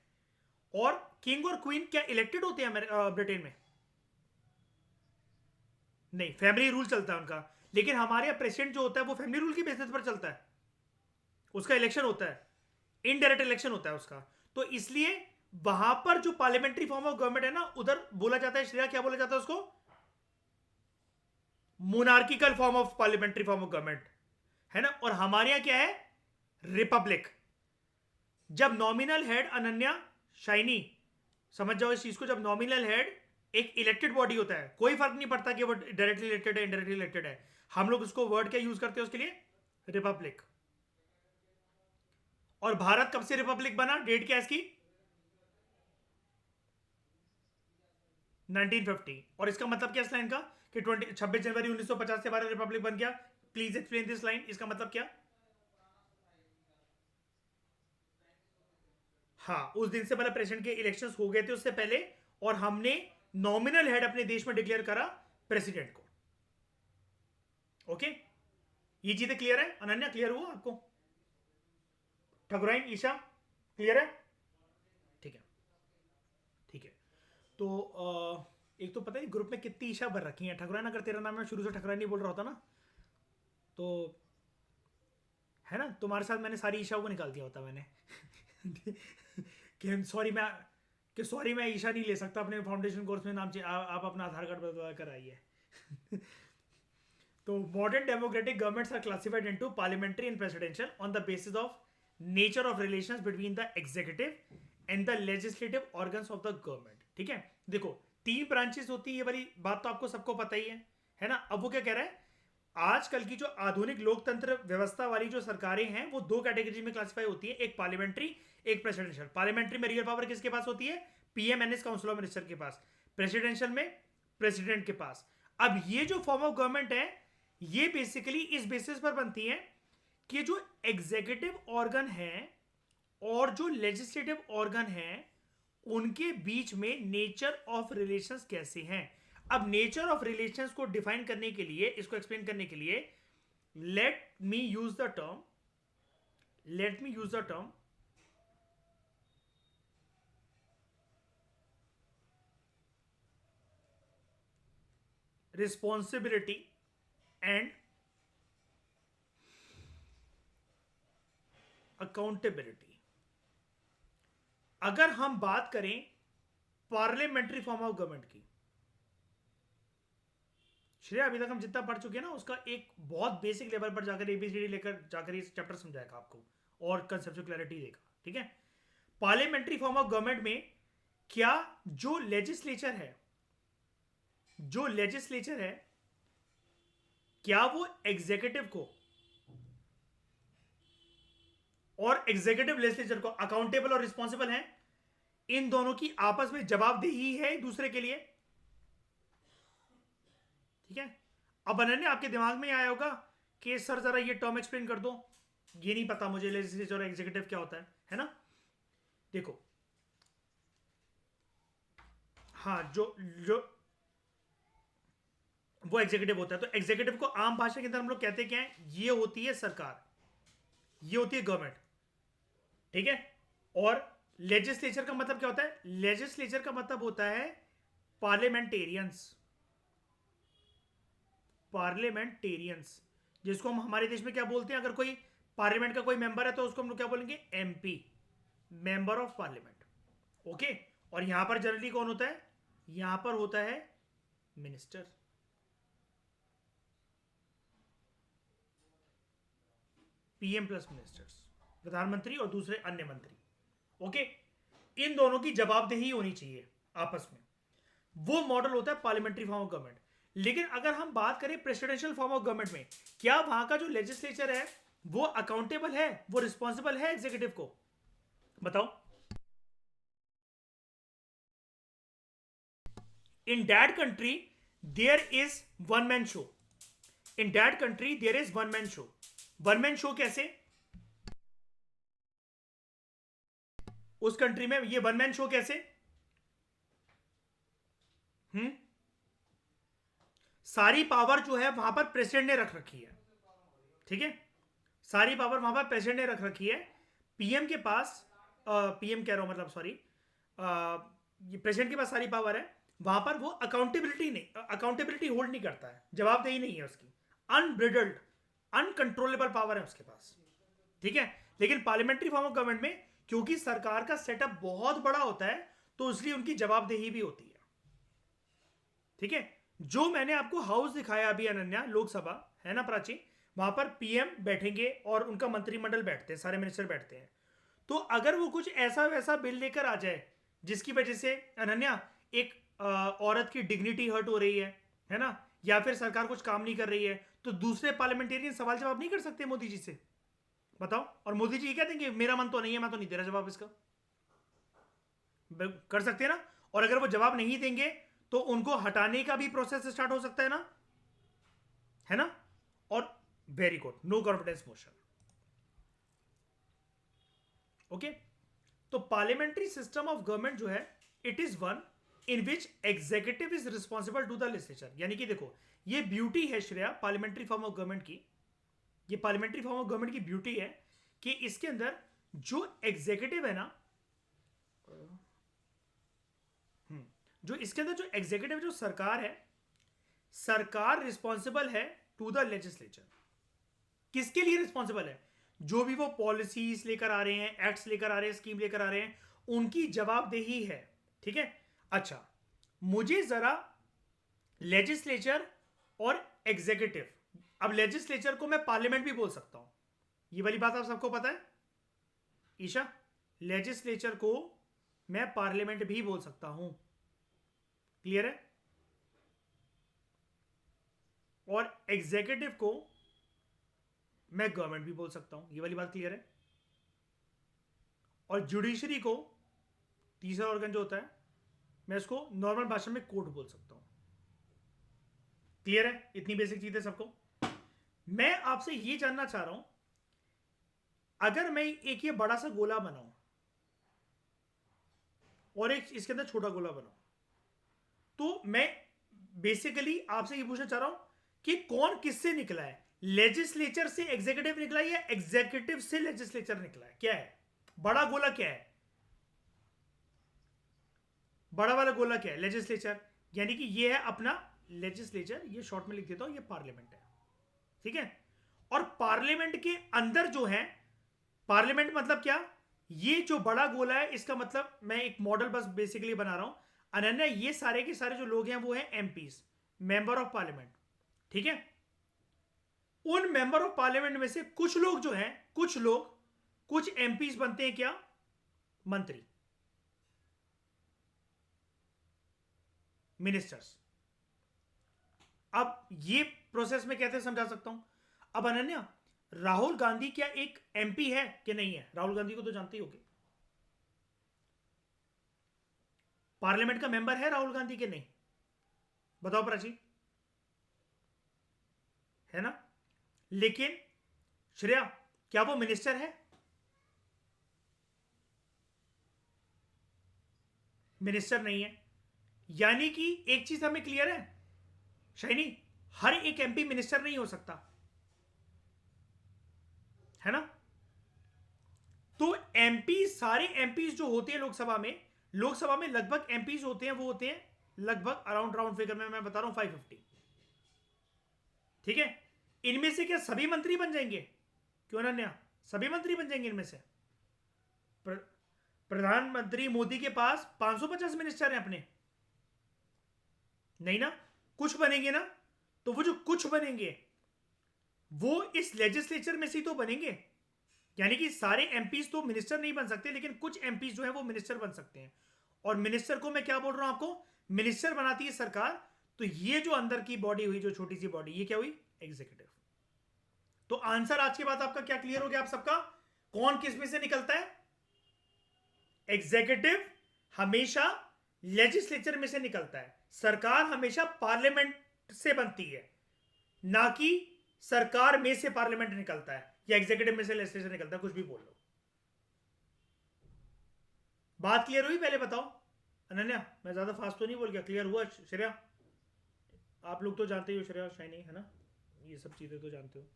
और किंग और क्वीन क्या इलेक्टेड होते हैं ब्रिटेन में? नहीं, फैमिली रूल चलता है उनका, लेकिन हमारे यहाँ प्रेसिडेंट जो होता है वो फैमिली रूल की बेसिस पर चलता है, उसका इलेक्शन होता है, इनडायरेक्ट इलेक्शन होता है उसका। तो इसलिए वहां पर जो पार्लियामेंट्री फॉर्म ऑफ गवर्नमेंट है ना, उधर बोला जाता है, श्रेया क्या बोला जाता है उसको? Monarchical form of parliamentary form of government, है ना। और हमारे यहां क्या है? रिपब्लिक। जब नॉमिनल हेड, अनन्या, शाइनी, समझ जाओ इस चीज को, जब नॉमिनल हेड एक इलेक्टेड बॉडी होता है, कोई फर्क नहीं पड़ता कि वो डायरेक्टली इलेक्टेड है इनडायरेक्टली इलेक्टेड है, हम लोग उसको वर्ड क्या यूज करते हैं उसके लिए? रिपब्लिक। और भारत कब से रिपब्लिक बना, डेट क्या है इसकी? 1950। और इसका मतलब क्या इस लाइन का, कि 26 जनवरी 1950 से भारत रिपब्लिक बन गया? प्लीज एक्सप्लेन दिस लाइन, इसका मतलब क्या? हाँ, उस दिन से पहले प्रेसिडेंट के इलेक्शंस हो गए थे उससे पहले, और हमने नॉमिनल हेड अपने देश में डिक्लेयर करा प्रेसिडेंट को। ओके, ये चीजें क्लियर है? अनन्या, क्लियर हुआ आपको? ठकुराइन, ईशा, क्लियर है? ठीक है, ठीक है। तो एक तो पता नहीं ग्रुप में कितनी ईशा भर रखी हैं। ठकुराइन, अगर तेरा नाम मैं शुरू से ठकुराइन नहीं बोल रहा होता ना, तो है ना, तुम्हारे साथ मैंने सारी ईशाओं को निकाल दिया होता मैंने। कि सॉरी मैं ईशा नहीं ले सकता अपने फाउंडेशन कोर्स में, नाम आप अपना आधार कार्ड बदलवा कर आइए। तो modern democratic governments are classified into parliamentary and presidential on the basis of nature of relations between the executive and the legislative organs of the government. ठीक है, देखो 3 ब्रांचेस होती है, ये वाली बात तो आपको सबको पता ही है ना। अब वो क्या कह रहा है, आजकल की जो आधुनिक लोकतंत्र व्यवस्था वाली जो सरकारें हैं वो 2 कैटेगरी में क्लासिफाई होती है, एक पार्लियामेंट्री, एक प्रेसिडेंशियल। पार्लियामेंट्री में रियल पावर किसके पास होती है? पीएमएनएस, काउंसिल ऑफ मिनिस्टर के पास। प्रेसिडेंशियल में प्रेसिडेंट के पास। अब ये जो फॉर्म ऑफ गवर्नमेंट है, ये बेसिकली इस बेसिस पर बनती है कि जो एग्जीक्यूटिव ऑर्गन है और जो लेजिस्लेटिव ऑर्गन है उनके बीच में नेचर ऑफ रिलेशंस कैसे हैं। अब नेचर ऑफ रिलेशंस को डिफाइन करने के लिए, इसको एक्सप्लेन करने के लिए, let me use the term responsibility and accountability. अगर हम बात करें पार्लियामेंट्री फॉर्म ऑफ गवर्नमेंट की, श्रेया अभी तक हम जितना पढ़ चुके हैं ना, उसका एक बहुत बेसिक लेवल पर जाकर एबीसीडी लेकर जाकर ये चैप्टर समझाएगा आपको और कंसेप्चुअल क्लैरिटी देगा। ठीक है, पार्लियामेंट्री फॉर्म ऑफ गवर्नमेंट में क्या जो लेजिस्लेचर है क्या वो एग्जीक्यूटिव को और एग्जीक्यूटिव लेजिस्लेचर को अकाउंटेबल और रिस्पॉन्सिबल है? इन दोनों की आपस में जवाबदेही है एक दूसरे के लिए। ठीक है, अब अनन्या आपके दिमाग में आया होगा कि सर जरा ये टर्म एक्सप्लेन कर दो, ये नहीं पता मुझे लेजिस्लेचर और एग्जीक्यूटिव क्या होता है ना। देखो, हाँ, जो जो वो एग्जीक्यूटिव होता है, तो एग्जीक्यूटिव को आम भाषा के अंदर हम लोग कहते क्या है, ये होती है सरकार, ये होती है गवर्नमेंट। ठीक है, और लेजिस्लेचर का मतलब क्या होता है? लेजिस्लेचर का मतलब होता है पार्लियामेंटेरियंस, जिसको हम हमारे देश में क्या बोलते हैं? अगर कोई पार्लियामेंट का कोई मेंबर है तो उसको हम लोग क्या बोलेंगे? MP, member of parliament. Okay, और यहां पर जनरली कौन होता है? यहां पर होता है मिनिस्टर, पीएम प्लस मिनिस्टर्स, प्रधानमंत्री और दूसरे अन्य मंत्री। ओके, इन दोनों की जवाबदेही होनी चाहिए आपस में, वो मॉडल होता है पार्लियामेंट्री फॉर्म ऑफ गवर्नमेंट। लेकिन अगर हम बात करें प्रेसिडेंशियल फॉर्म ऑफ गवर्नमेंट में, क्या वहां का जो लेजिस्लेचर है वो अकाउंटेबल है, वो रिस्पॉन्सिबल है एग्जीक्यूटिव को? बताओ। In that country there is one man show. In that country there is one man show. One man show कैसे? उस कंट्री में ये वन मैन शो कैसे? सारी पावर जो है वहां पर प्रेसिडेंट ने रख रखी है। ठीक है, सारी पावर वहां पर प्रेसिडेंट ने रख रखी है। पीएम के पास, पीएम कह रहा हूं मतलब सॉरी, प्रेसिडेंट के पास सारी पावर है। वहां पर वो अकाउंटेबिलिटी होल्ड नहीं करता है, जवाबदेही नहीं है उसकी। अनब्रिडल्ड, अनकंट्रोलेबल पावर है उसके पास। ठीक है, लेकिन पार्लियामेंट्री फॉर्म ऑफ गवर्नमेंट में क्योंकि सरकार का सेटअप बहुत बड़ा होता है तो इसलिए उनकी जवाबदेही भी होती है। ठीक है, जो मैंने आपको हाउस दिखाया अभी अनन्या, लोकसभा है ना प्राची, वहां पर पीएम बैठेंगे और उनका मंत्रिमंडल बैठते हैं, सारे मिनिस्टर बैठते हैं। तो अगर वो कुछ ऐसा वैसा बिल लेकर आ जाए जिसकी वजह से अनन्या एक औरत की डिग्निटी हर्ट हो रही है ना, या फिर सरकार कुछ काम नहीं कर रही है, तो दूसरे पार्लियामेंटेरियन सवाल जवाब नहीं कर सकते मोदी जी से? बताओ। और मोदी जी ये कह देंगे मेरा मन तो नहीं है, मैं तो नहीं दे रहा जवाब इसका। कर सकते हैं ना। और अगर वो जवाब नहीं देंगे तो उनको हटाने का भी प्रोसेस स्टार्ट हो सकता है ना। और very good, no confidence motion. Okay, तो पार्लियामेंट्री सिस्टम ऑफ गवर्नमेंट जो है it is one in which executive is responsible to the legislature. यानी कि देखो ये ब्यूटी है Shreya parliamentary form of government की, ये पार्लियामेंट्री फॉर्म ऑफ गवर्नमेंट की ब्यूटी है कि इसके अंदर जो एग्जीक्यूटिव है ना, जो इसके अंदर जो एग्जीक्यूटिव जो सरकार है, सरकार रिस्पॉन्सिबल है टू द लेजिस्लेचर। किसके लिए रिस्पॉन्सिबल है? जो भी वो पॉलिसीज लेकर आ रहे हैं, एक्ट्स लेकर आ रहे हैं, स्कीम लेकर आ रहे हैं, उनकी जवाबदेही है। ठीक है, अच्छा मुझे जरा लेजिस्लेचर और एग्जीक्यूटिव, अब लेजिस्लेचर को मैं पार्लियामेंट भी बोल सकता हूं, ये वाली बात आप सबको पता है ईशा? लेजिस्लेचर को मैं पार्लियामेंट भी बोल सकता हूं, क्लियर है? और एग्जीक्यूटिव को मैं गवर्नमेंट भी बोल सकता हूं, ये वाली बात क्लियर है? और जुडिशरी को, तीसरा ऑर्गन जो होता है, मैं इसको नॉर्मल भाषा में कोर्ट बोल सकता हूं। क्लियर है? इतनी बेसिक चीजें सबको। मैं आपसे ये जानना चाह रहा हूं, अगर मैं एक ये बड़ा सा गोला बनाऊं और एक इसके अंदर छोटा गोला बनाऊं, तो मैं बेसिकली आपसे ये पूछना चाह रहा हूं कि कौन किससे निकला है? लेजिस्लेचर से एग्जीक्यूटिव निकला है या एग्जीक्यूटिव से लेजिस्लेचर निकला है? क्या है बड़ा गोला? क्या है बड़ा वाला गोला? क्या है? लेजिस्लेचर। यानी कि ये है अपना लेजिस्लेचर, ये शॉर्ट में लिख देता हूं, ये पार्लियामेंट है। ठीक है, और पार्लियामेंट के अंदर जो है, पार्लियामेंट मतलब क्या? ये जो बड़ा गोला है इसका मतलब, मैं एक मॉडल बस बेसिकली बना रहा हूं अनन्या, ये सारे के सारे जो लोग हैं वो हैं एमपीज, मेंबर ऑफ पार्लियामेंट। ठीक है, उन मेंबर ऑफ पार्लियामेंट में से कुछ लोग जो हैं, कुछ एमपीज बनते हैं क्या? मंत्री, मिनिस्टर्स। अब ये प्रोसेस में कैसे समझा सकता हूं? अब अनन्या, राहुल गांधी क्या एक एमपी है कि नहीं है? राहुल गांधी को तो जानते ही होगे, पार्लियामेंट का मेंबर है राहुल गांधी के नहीं? बताओ प्राची, है ना? लेकिन श्रेया, क्या वो मिनिस्टर है? मिनिस्टर नहीं है। यानी कि एक चीज हमें क्लियर है शाइनी, हर एक एमपी मिनिस्टर नहीं हो सकता, है ना? तो एमपी, सारे एमपी जो होते हैं लोकसभा में लगभग एमपी होते हैं, वो होते हैं लगभग राउंड फिगर में मैं बता रहा हूं 550। ठीक है, इनमें से क्या सभी मंत्री बन जाएंगे? क्यों अनन्या, सभी मंत्री बन जाएंगे इनमें से? प्रधानमंत्री मोदी के पास 550 मिनिस्टर हैं अपने, नहीं ना? कुछ बनेंगे ना, तो वो जो कुछ बनेंगे वो इस लेजिस्लेचर में से तो बनेंगे। यानी कि सारे एमपीज तो मिनिस्टर नहीं बन सकते, लेकिन कुछ एमपीज जो है वो मिनिस्टर बन सकते हैं। और मिनिस्टर को मैं क्या बोल रहा हूं आपको? मिनिस्टर बनाती है सरकार। तो ये जो अंदर की बॉडी हुई, जो छोटी सी बॉडी, ये क्या हुई? एग्जीक्यूटिव। तो आंसर आज के बाद आपका क्या क्लियर हो गया आप सबका? कौन किस में से निकलता है? एग्जीक्यूटिव हमेशा लेजिस्लेचर में से निकलता है, सरकार हमेशा पार्लियामेंट से बनती है, ना कि सरकार में से पार्लियामेंट निकलता है या एग्जीक्यूटिव में से लेजिस्लेचर निकलता है। कुछ भी बोल लो, बात क्लियर हुई? पहले बताओ अनन्या, मैं ज्यादा फास्ट तो नहीं बोल गया? क्लियर हुआ श्रेया? आप लोग तो जानते ही हो, श्रेया शाइनी, है ना? ये सब चीजें तो जानते हो।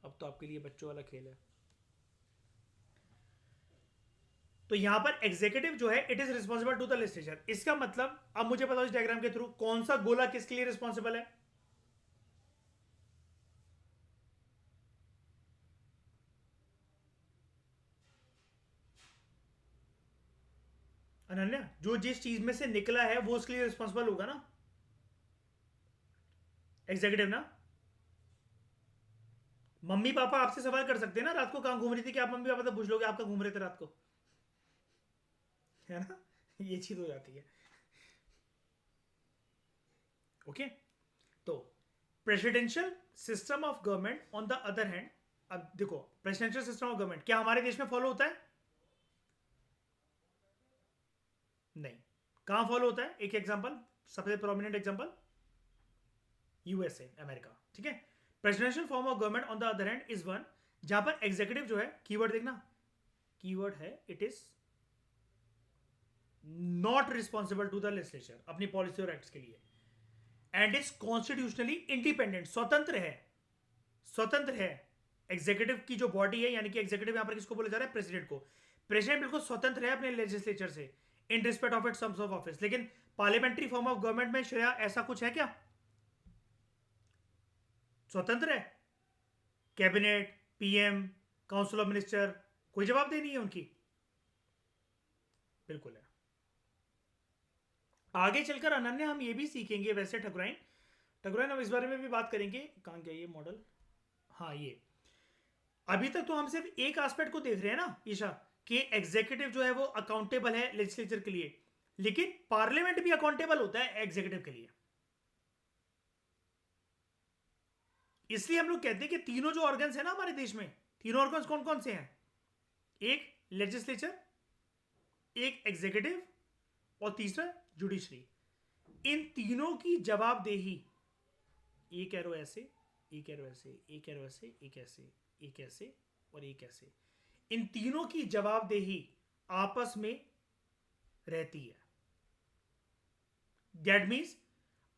अब तो आपके लिए बच्चों वाला खेल है। तो यहां पर एग्जीक्यूटिव जो है it is responsible to the legislature. इसका मतलब अब मुझे बताओ इस डायग्राम के थ्रू कौन सा गोला किसके लिए रिस्पॉन्सिबल है? अनन्या, जो जिस चीज में से निकला है वो उसके लिए रिस्पॉन्सिबल होगा ना? एग्जीक्यूटिव ना? मम्मी पापा आपसे सवाल कर सकते हैं ना, रात को कहां घूम रही थी, कि आप मम्मी पापा तो पूछ लोगे आप कहां घूम रहे थे रात को, है ना? ये चीज हो जाती है। ओके, तो presidential system of government on the other hand, अब देखो प्रेसिडेंशियल सिस्टम ऑफ गवर्नमेंट क्या हमारे देश में फॉलो होता है? नहीं। कहां फॉलो होता है? एक एग्जांपल, सबसे प्रोमिनेंट एग्जांपल, यूएसए, अमेरिका। ठीक है, presidential form of government on the other hand is one जहां पर एग्जीक्यूटिव जो है, कीवर्ड देखना, कीवर्ड है it is not responsible to the legislature अपनी पॉलिसी और एक्ट्स के लिए, एंड इज कॉन्स्टिट्यूशनली इंडिपेंडेंट, स्वतंत्र है, स्वतंत्र है। एग्जीक्यूटिव की जो बॉडी है, यानी कि एग्जीक्यूटिव यहां पर किसको बोला जा रहा है, प्रेसिडेंट को। प्रेसिडेंट बिल्कुल स्वतंत्र है अपने लेजिस्लेचर से in respect of its terms of office. लेकिन पार्लियामेंट्री फॉर्म ऑफ गवर्नमेंट में श्रेया ऐसा कुछ है क्या? स्वतंत्र है। Cabinet, PM, council of minister, कोई जवाबदेही नहीं है उनकी, बिल्कुल है। आगे चलकर अनन्या हम ये भी सीखेंगे, वैसे ठकुराइन ठकुराइन हम इस बारे में भी बात करेंगे। कहां गया ये मॉडल? हाँ, ये अभी तक तो हम सिर्फ एक एस्पेक्ट को देख रहे हैं ना ईशा, कि एग्जीक्यूटिव जो है वो अकाउंटेबल है लेजिस्लेचर के लिए, लेकिन पार्लियामेंट भी अकाउंटेबल होता है एग्जीक्यूटिव के लिए। इसलिए हम लोग कहते हैं कि तीनों जो ऑर्गन्स है ना हमारे देश में, तीनों ऑर्गन्स कौन कौन से हैं? एक लेजिस्लेचर, एक एग्जीक्यूटिव, और तीसरा जुडिशरी। इन तीनों की जवाबदेही, एक एरो ऐसे, एक एरो ऐसे, एक एरो ऐसे, एक ऐसे, एक ऐसे और एक ऐसे, इन तीनों की जवाबदेही आपस में रहती है। दैट मीन्स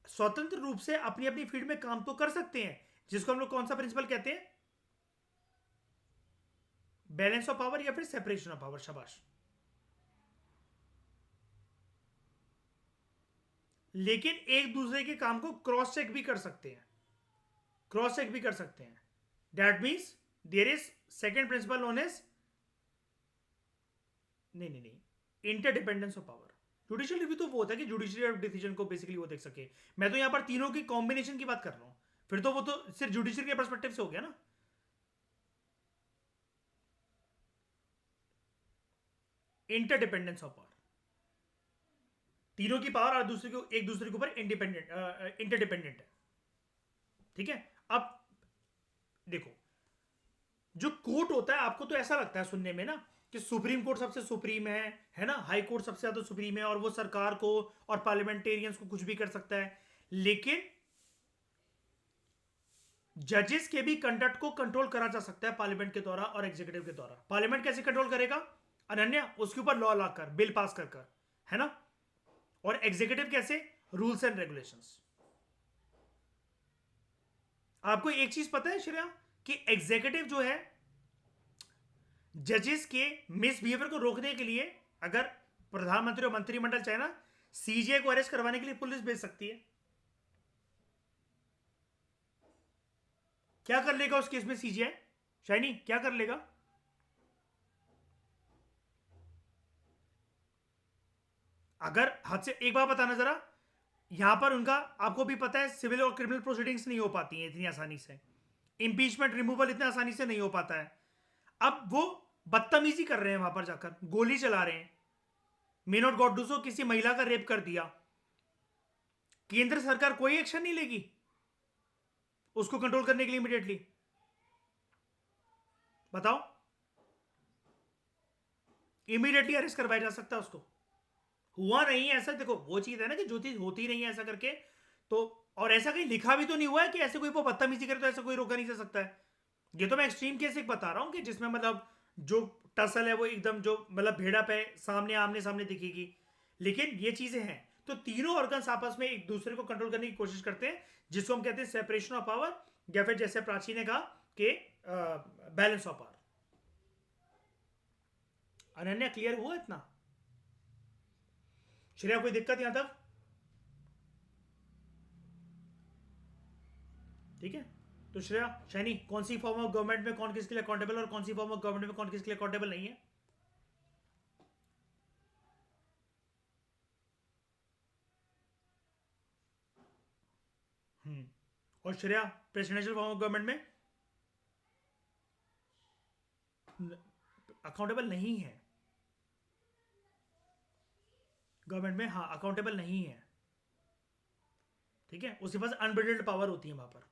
स्वतंत्र रूप से अपनी अपनी फील्ड में काम तो कर सकते हैं, जिसको हम लोग कौन सा प्रिंसिपल कहते हैं? बैलेंस ऑफ पावर या फिर सेपरेशन ऑफ पावर। शाबाश। लेकिन एक दूसरे के काम को क्रॉस चेक भी कर सकते हैं, क्रॉस चेक भी कर सकते हैं। That means there is second principle known as, नहीं, interdependence of power. Judicial review तो वो होता है कि जुडिशियल डिसीजन को बेसिकली वो देख सके। मैं तो यहां पर तीनों की कॉम्बिनेशन की बात कर रहा हूं, फिर तो वो तो सिर्फ जुडिशियल के परस्पेक्टिव से हो गया ना। इंटरडिपेंडेंस ऑफ पावर, तीनों की पावर और दूसरे को एक दूसरे के ऊपर इंडिपेंडेंट इंटरडिपेंडेंट है। ठीक है। अब देखो, जो कोर्ट होता है, आपको तो ऐसा लगता है सुनने में ना कि सुप्रीम कोर्ट सबसे सुप्रीम है ना, हाई कोर्ट सबसे ज्यादा सुप्रीम है, और वो सरकार को और पार्लियामेंटेरियंस को कुछ भी कर सकता है। लेकिन जजेस के भी कंडक्ट को कंट्रोल करा जा सकता है पार्लियामेंट के द्वारा और एग्जीक्यूटिव के द्वारा। पार्लियामेंट कैसे कंट्रोल करेगा अनन्या? उसके ऊपर लॉ लाकर, बिल पास कर कर, है ना। और एग्जीक्यूटिव कैसे? Rules and regulations. आपको एक चीज पता है श्रेया, कि एग्जीक्यूटिव जो है जजेस के मिसबिहेवियर को रोकने के लिए, अगर प्रधानमंत्री और मंत्रिमंडल चाहे ना, सीजीआई को अरेस्ट करवाने के लिए पुलिस भेज सकती है। क्या कर लेगा उस केस में सीजीआई? शाइनी, क्या कर लेगा? अगर हद से एक बार बताना जरा, यहां पर उनका आपको भी पता है सिविल और क्रिमिनल प्रोसीडिंग्स नहीं हो पाती हैं इतनी आसानी से, इंपीचमेंट रिमूवल इतनी आसानी से नहीं हो पाता है। अब वो बदतमीजी कर रहे हैं, वहां पर जाकर गोली चला रहे हैं। मेनोट गॉडूसो किसी महिला का रेप कर दिया, केंद्र सरकार कोई एक्शन नहीं लेगी उसको कंट्रोल करने के लिए इमीडिएटली? बताओ। इमीडिएटली अरेस्ट करवाया जा सकता है उसको। हुआ नहीं है ऐसा। देखो, वो चीज है ना कि जो चीज होती नहीं है ऐसा करके, तो और ऐसा कहीं लिखा भी तो नहीं हुआ है कि ऐसे कोई वो बदतमीजी करे तो ऐसा कोई रोका नहीं जा सकता है। ये तो मैं एक्सट्रीम केस एक बता रहा हूं कि जिसमें मतलब जो टसल है वो एकदम जो मतलब भेड़ा पे सामने आमने सामने दिखेगी। लेकिन ये चीजें हैं, तो तीनों ऑर्गन्स आपस में एक दूसरे को कंट्रोल करने की कोशिश करते हैं, जिसको हम कहते हैं सेपरेशन ऑफ पावर, या फिर जैसे प्राची ने कहा कि balance of power. Ananya, clear हुआ इतना? श्रेया, कोई दिक्कत यहां तक? ठीक है। तो श्रेया, शैनी, कौन सी फॉर्म ऑफ गवर्नमेंट में कौन किसके लिए अकाउंटेबल और कौन सी फॉर्म ऑफ गवर्नमेंट में कौन किसके लिए अकाउंटेबल नहीं है? और Shreya, presidential form of government में अकाउंटेबल नहीं है। गवर्नमेंट में हाँ अकाउंटेबल नहीं है। ठीक है, उसके पास अनब्रिडल्ड पावर होती है वहां पर।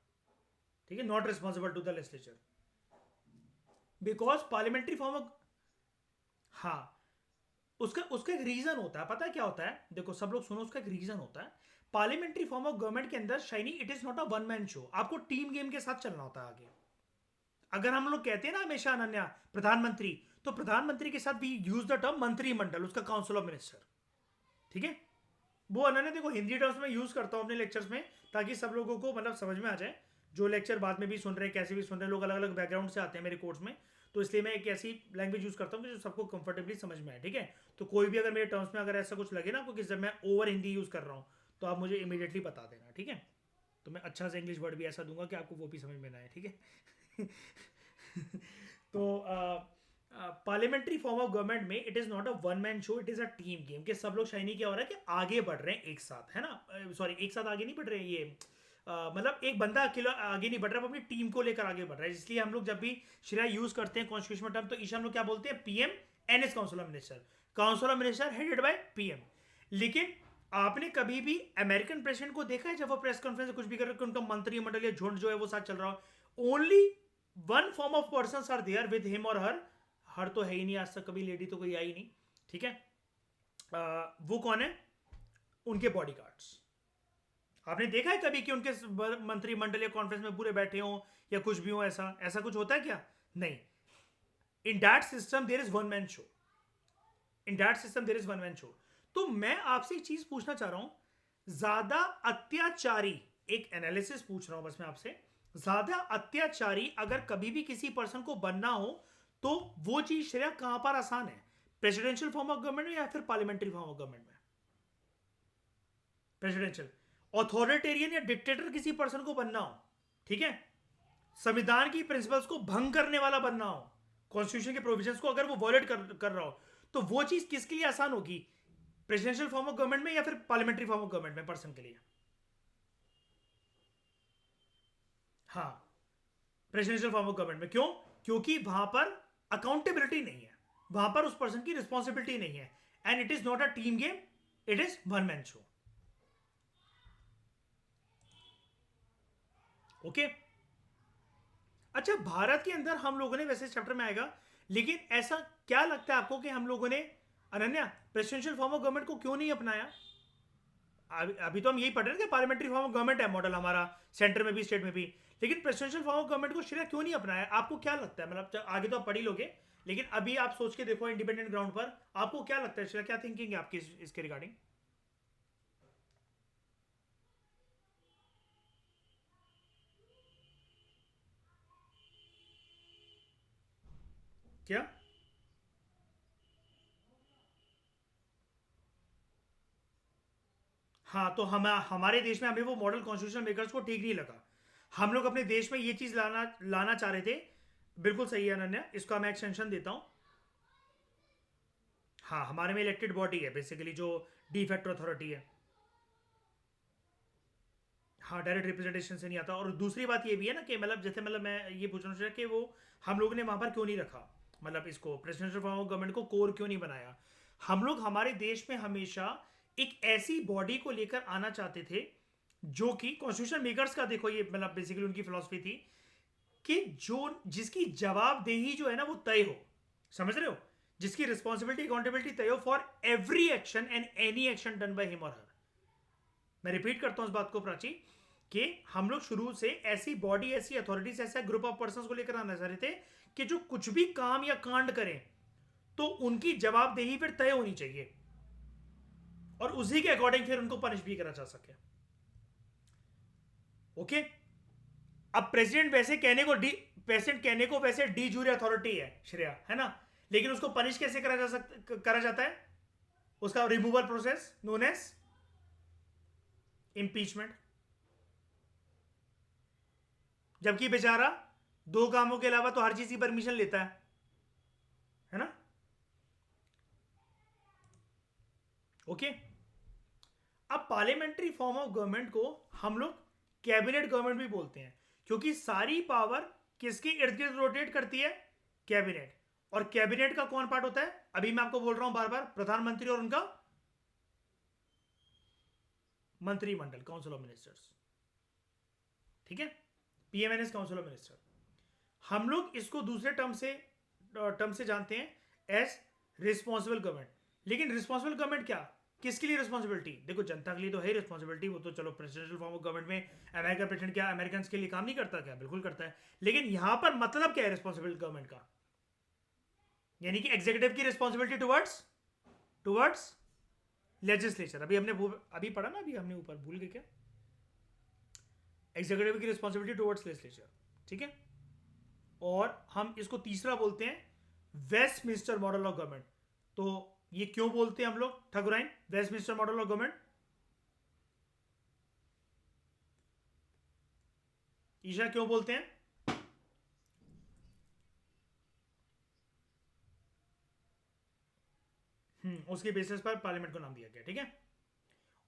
ठीक है, not responsible to the legislature, because parliamentary form of, हाँ, उसका उसका एक रीजन होता है। पता है क्या होता है? देखो सब लोग सुनो, उसका एक रीजन होता है। पार्लियामेंट्री फॉर्म ऑफ गवर्नमेंट के अंदर shiny, it is not a one man show. आपको टीम गेम के साथ चलना होता है आगे। अगर हम लोग कहते हैं ना हमेशा अनन्या प्रधानमंत्री, तो प्रधानमंत्री के साथ भी यूज द टर्म मंत्रिमंडल, उसका काउंसिल ऑफ मिनिस्टर। ठीक है, वो अनन्या देखो हिंदी टर्म्स में यूज करता हूँ अपने लेक्चर्स में, ताकि सब लोगों को मतलब समझ में आ जाए, जो लेक्चर बाद में भी सुन रहे हैं, कैसे भी सुन रहे हैं, लोग अलग अलग बैकग्राउंड से आते हैं मेरे कोर्स में, तो इसलिए मैं एक ऐसी लैंग्वेज यूज करता हूँ कि जो सबको कंफर्टेबली समझ में आए। ठीक है, तो कोई भी अगर मेरे टर्म्स में अगर ऐसा कुछ लगे ना आपको कि जब मैं ओवर हिंदी यूज कर रहा हूँ, तो आप मुझे इमीडिएटली बता देना। ठीक है, तो मैं अच्छा सा इंग्लिश वर्ड भी ऐसा दूंगा कि आपको वो भी समझ में ना आए। ठीक है तो पार्लियामेंट्री फॉर्म ऑफ गवर्नमेंट में it is not a one man show, it is a team game, कि सब लोग शाइनी क्या हो रहा है कि आगे बढ़ रहे हैं एक साथ, है ना, सॉरी एक साथ आगे नहीं बढ़ रहे हैं ये, मतलब एक बंदा अकेला आगे नहीं बढ़ रहा है, वो अपनी टीम को लेकर आगे बढ़ रहा है। इसलिए हम लोग जब भी श्रेया यूज करते हैं कॉन्स्टिट्यूशन टर्म, तो ईशा हम लोग क्या बोलते हैं, PM and his council of minister, council of minister headed by PM. लेकिन आपने कभी भी अमेरिकन प्रेसिडेंट को देखा है जब वो प्रेस कॉन्फ्रेंस कुछ भी कर रहे हैं उनका मंत्रिमंडल या झुंड जो है वो साथ चल रहा हो? Only one form of person are there with him और हर, हर तो है ही नहीं आज तक, कभी लेडी तो कोई आई नहीं। ठीक है, वो कौन है, उनके बॉडीगार्ड्स। आपने देखा है कभी कि उनके मंत्रिमंडल या कॉन्फ्रेंस में पूरे बैठे हों या कुछ भी हो, ऐसा ऐसा कुछ होता है क्या? नहीं। In that system there is one man show, in that system there is one man show. तो मैं आपसे एक चीज पूछना चाह रहा हूं, ज्यादा अत्याचारी, एक एनालिसिस पूछ रहा हूं बस मैं आपसे, ज्यादा अत्याचारी अगर कभी भी किसी पर्सन को बनना हो, तो वो चीज श्रेया कहां पर आसान है, प्रेसिडेंशियल फॉर्म ऑफ गवर्नमेंट में या फिर पार्लियामेंट्री फॉर्म ऑफ गवर्नमेंट में? प्रेसिडेंशियल। ऑथोरिटेरियन या डिक्टेटर किसी पर्सन को बनना हो, ठीक है, संविधान की प्रिंसिपल्स को भंग करने वाला बनना हो, कॉन्स्टिट्यूशन के प्रोविजंस को अगर वो वॉयलेट कर रहा हो, तो वो चीज किसके लिए आसान होगी, प्रेसिडेंशियल फॉर्म ऑफ गवर्नमेंट में या फिर पार्लियामेंट्री फॉर्म ऑफ गवर्नमेंट में पर्सन के लिए? हाँ, प्रेसिडेंशियल फॉर्म ऑफ गवर्नमेंट में। क्यों? क्योंकि वहां पर अकाउंटेबिलिटी नहीं है, वहां पर उस पर्सन की रिस्पॉन्सिबिलिटी नहीं है, and it is not a team game, it is one man show. Okay, अच्छा, भारत के अंदर हम लोगों ने, वैसे चैप्टर में आएगा, लेकिन ऐसा क्या लगता है आपको कि हम लोगों ने, Ananya, presidential form of government को क्यों नहीं अपनाया? अभी तो हम यही पढ़ रहे हैं कि पार्लियामेंट्री फॉर्म ऑफ गवर्नमेंट है मॉडल हमारा, सेंटर में भी स्टेट में भी, लेकिन प्रेसिडेंशियल फॉर्म ऑफ गवर्नमेंट को श्रेया क्यों नहीं अपनाया? आपको क्या लगता है, मतलब आगे तो आप पढ़ ही लोगे, लेकिन अभी आप सोच के देखो इंडिपेंडेंट ग्राउंड पर, आपको क्या लगता है श्रेया, क्या थिंकिंग है आपकी इसके रिगार्डिंग? क्या? हाँ, तो हमारे देश में हमें वो मॉडल कॉन्स्टिट्यूशन मेकर्स को ठीक नहीं लगा, हम लोग अपने देश में ये चीज लाना लाना चाह रहे थे। बिल्कुल सही है अनन्या, इसका मैं एक्सटेंशन देता हूं। हाँ, हमारे में इलेक्टेड बॉडी है बेसिकली, जो डी फैक्टो अथॉरिटी है। हाँ, डायरेक्ट रिप्रेजेंटेशन से नहीं आता। और दूसरी बात ये भी है ना कि मतलब जैसे, मतलब मैं ये पूछना चाह रहा कि वो हम लोग ने वहां पर क्यों नहीं रखा, मतलब इसको प्रेसिडेंशियल फॉर्म ऑफ गवर्नमेंट को कोर क्यों नहीं बनाया? हम लोग हमारे देश में हमेशा एक ऐसी बॉडी को लेकर आना चाहते थे जो कि कॉन्स्टिट्यूशन मेकर्स का, देखो ये मतलब बेसिकली उनकी फिलॉसफी थी कि जो जिसकी जवाबदेही जो है ना वो तय हो, समझ रहे हो, जिसकी रिस्पॉन्सिबिलिटी अकाउंटेबिलिटी तय हो for every action and any action done by him और हर। मैं रिपीट करता हूं इस बात को प्राची, कि हम लोग शुरू से ऐसी बॉडी, ऐसी अथॉरिटीज, ऐसा ग्रुप ऑफ पर्सन को लेकर आना चाह रहे थे कि जो कुछ भी काम या कांड करें तो उनकी जवाबदेही फिर तय होनी चाहिए, और उसी के अकॉर्डिंग फिर उनको पनिश भी करा जा सके। ओके, अब प्रेसिडेंट वैसे कहने को प्रेसिडेंट कहने को वैसे डी जूरी अथॉरिटी है श्रेया, है ना, लेकिन उसको पनिश कैसे करा जाता है, उसका removal process known as impeachment. जबकि बेचारा दो कामों के अलावा तो हर चीज की परमिशन लेता है ना। ओके, अब पार्लियामेंट्री फॉर्म ऑफ गवर्नमेंट को हम लोग कैबिनेट गवर्नमेंट भी बोलते हैं, क्योंकि सारी पावर किसके इर्द गिर्द रोटेट करती है, कैबिनेट। और कैबिनेट का कौन पार्ट होता है, अभी मैं आपको बोल रहा हूं बार बार, प्रधानमंत्री और उनका मंत्रिमंडल, काउंसिल ऑफ मिनिस्टर्स। ठीक है, पीएमएनएस, काउंसिल ऑफ मिनिस्टर। हम लोग इसको दूसरे टर्म से जानते हैं एज रिस्पॉन्सिबल गवर्नमेंट। लेकिन रिस्पॉन्सिबल गवर्नमेंट क्या, किसके लिए रिस्पॉन्सिबिलिटी? देखो, जनता के लिए तो है रिस्पॉन्सिबिलिटी, वो तो चलो प्रेसिडेंशियल फॉर्म ऑफ गवर्नमेंट में अमेरिका प्रेसिडेंट क्या अमेरिकन के लिए काम नहीं करता क्या? बिल्कुल करता है। लेकिन यहां पर मतलब क्या है रिस्पॉन्सिबल गवर्नमेंट का, यानी कि एग्जीक्यूटिव की रिस्पॉन्सिबिलिटी टुवर्ड्स टुवर्ड्स लेजिस्लेचर, अभी पढ़ा ना, अभी हमने ऊपर भूल गए क्या? एग्जीक्यूटिव की रिस्पॉन्सिबिलिटी टुवर्ड्स लेजिस्लेचर, ठीक है। और हम इसको तीसरा बोलते हैं वेस्टमिंस्टर मॉडल ऑफ गवर्नमेंट। तो ये क्यों बोलते हैं हम लोग ठकुराइन Westminster model of government? Isha क्यों बोलते हैं? उसके बेसिस पर पार्लियामेंट को नाम दिया गया, ठीक है।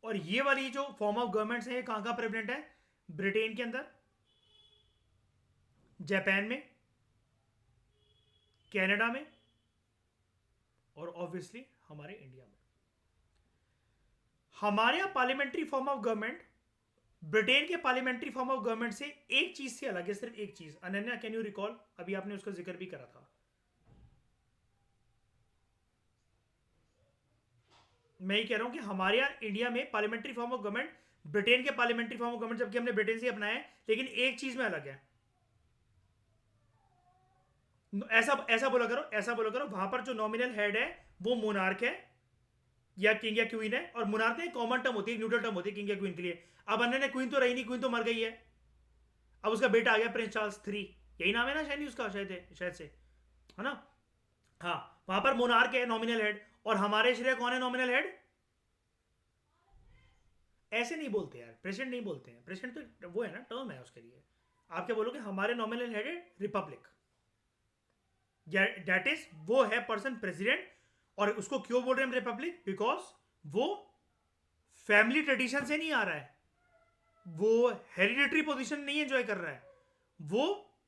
और ये वाली जो फॉर्म ऑफ गवर्नमेंट है, ये कहां कहां प्रेवलेंट है? ब्रिटेन के अंदर, जापान में, कनाडा में, और ऑब्वियसली हमारे इंडिया में। हमारे यहां parliamentary form of government Britain के पार्लियामेंट्री फॉर्म ऑफ गवर्नमेंट से एक चीज से अलग है, सिर्फ एक चीज। Ananya, can you recall? अभी आपने उसका जिक्र भी करा था। मैं ही कह रहा हूं कि हमारे यहाँ इंडिया में parliamentary form of government Britain के पार्लियामेंट्री फॉर्म ऑफ गवर्नमेंट, जबकि हमने ब्रिटेन से अपनाया है, लेकिन एक चीज में अलग है। ऐसा ऐसा बोला करो, वहां पर जो नॉमिनल हेड है वो मोनार्क है या किंग या क्वीन है। और मोनार्क में कॉमन टर्म होती है, न्यूट्रल टर्म होती है किंग या क्वीन के लिए। अब अन्य ने क्वीन तो रही नहीं, क्वीन तो मर गई है। अब उसका बेटा आ गया प्रिंस चार्ल्स 3, यही नाम है ना शायद उसका, शायद से, है ना? हाँ, वहां पर मोनार्क है नॉमिनल हेड, और हमारे श्रेय कौन है नॉमिनल हेड? ऐसे नहीं बोलते यार, प्रेसिडेंट नहीं बोलते हैं। प्रेसिडेंट तो वो है ना, टर्म है उसके लिए। आप क्या बोलोगे? हमारे नॉमिनल हेड है रिपब्लिक, दैट इज वो है पर्सन प्रेसिडेंट। और उसको क्यों बोल रहे हैं हम रिपब्लिक? बिकॉज वो फैमिली ट्रेडिशन से नहीं आ रहा है, वो हेरिडिटरी पोजीशन नहीं एंजॉय कर रहा है, वो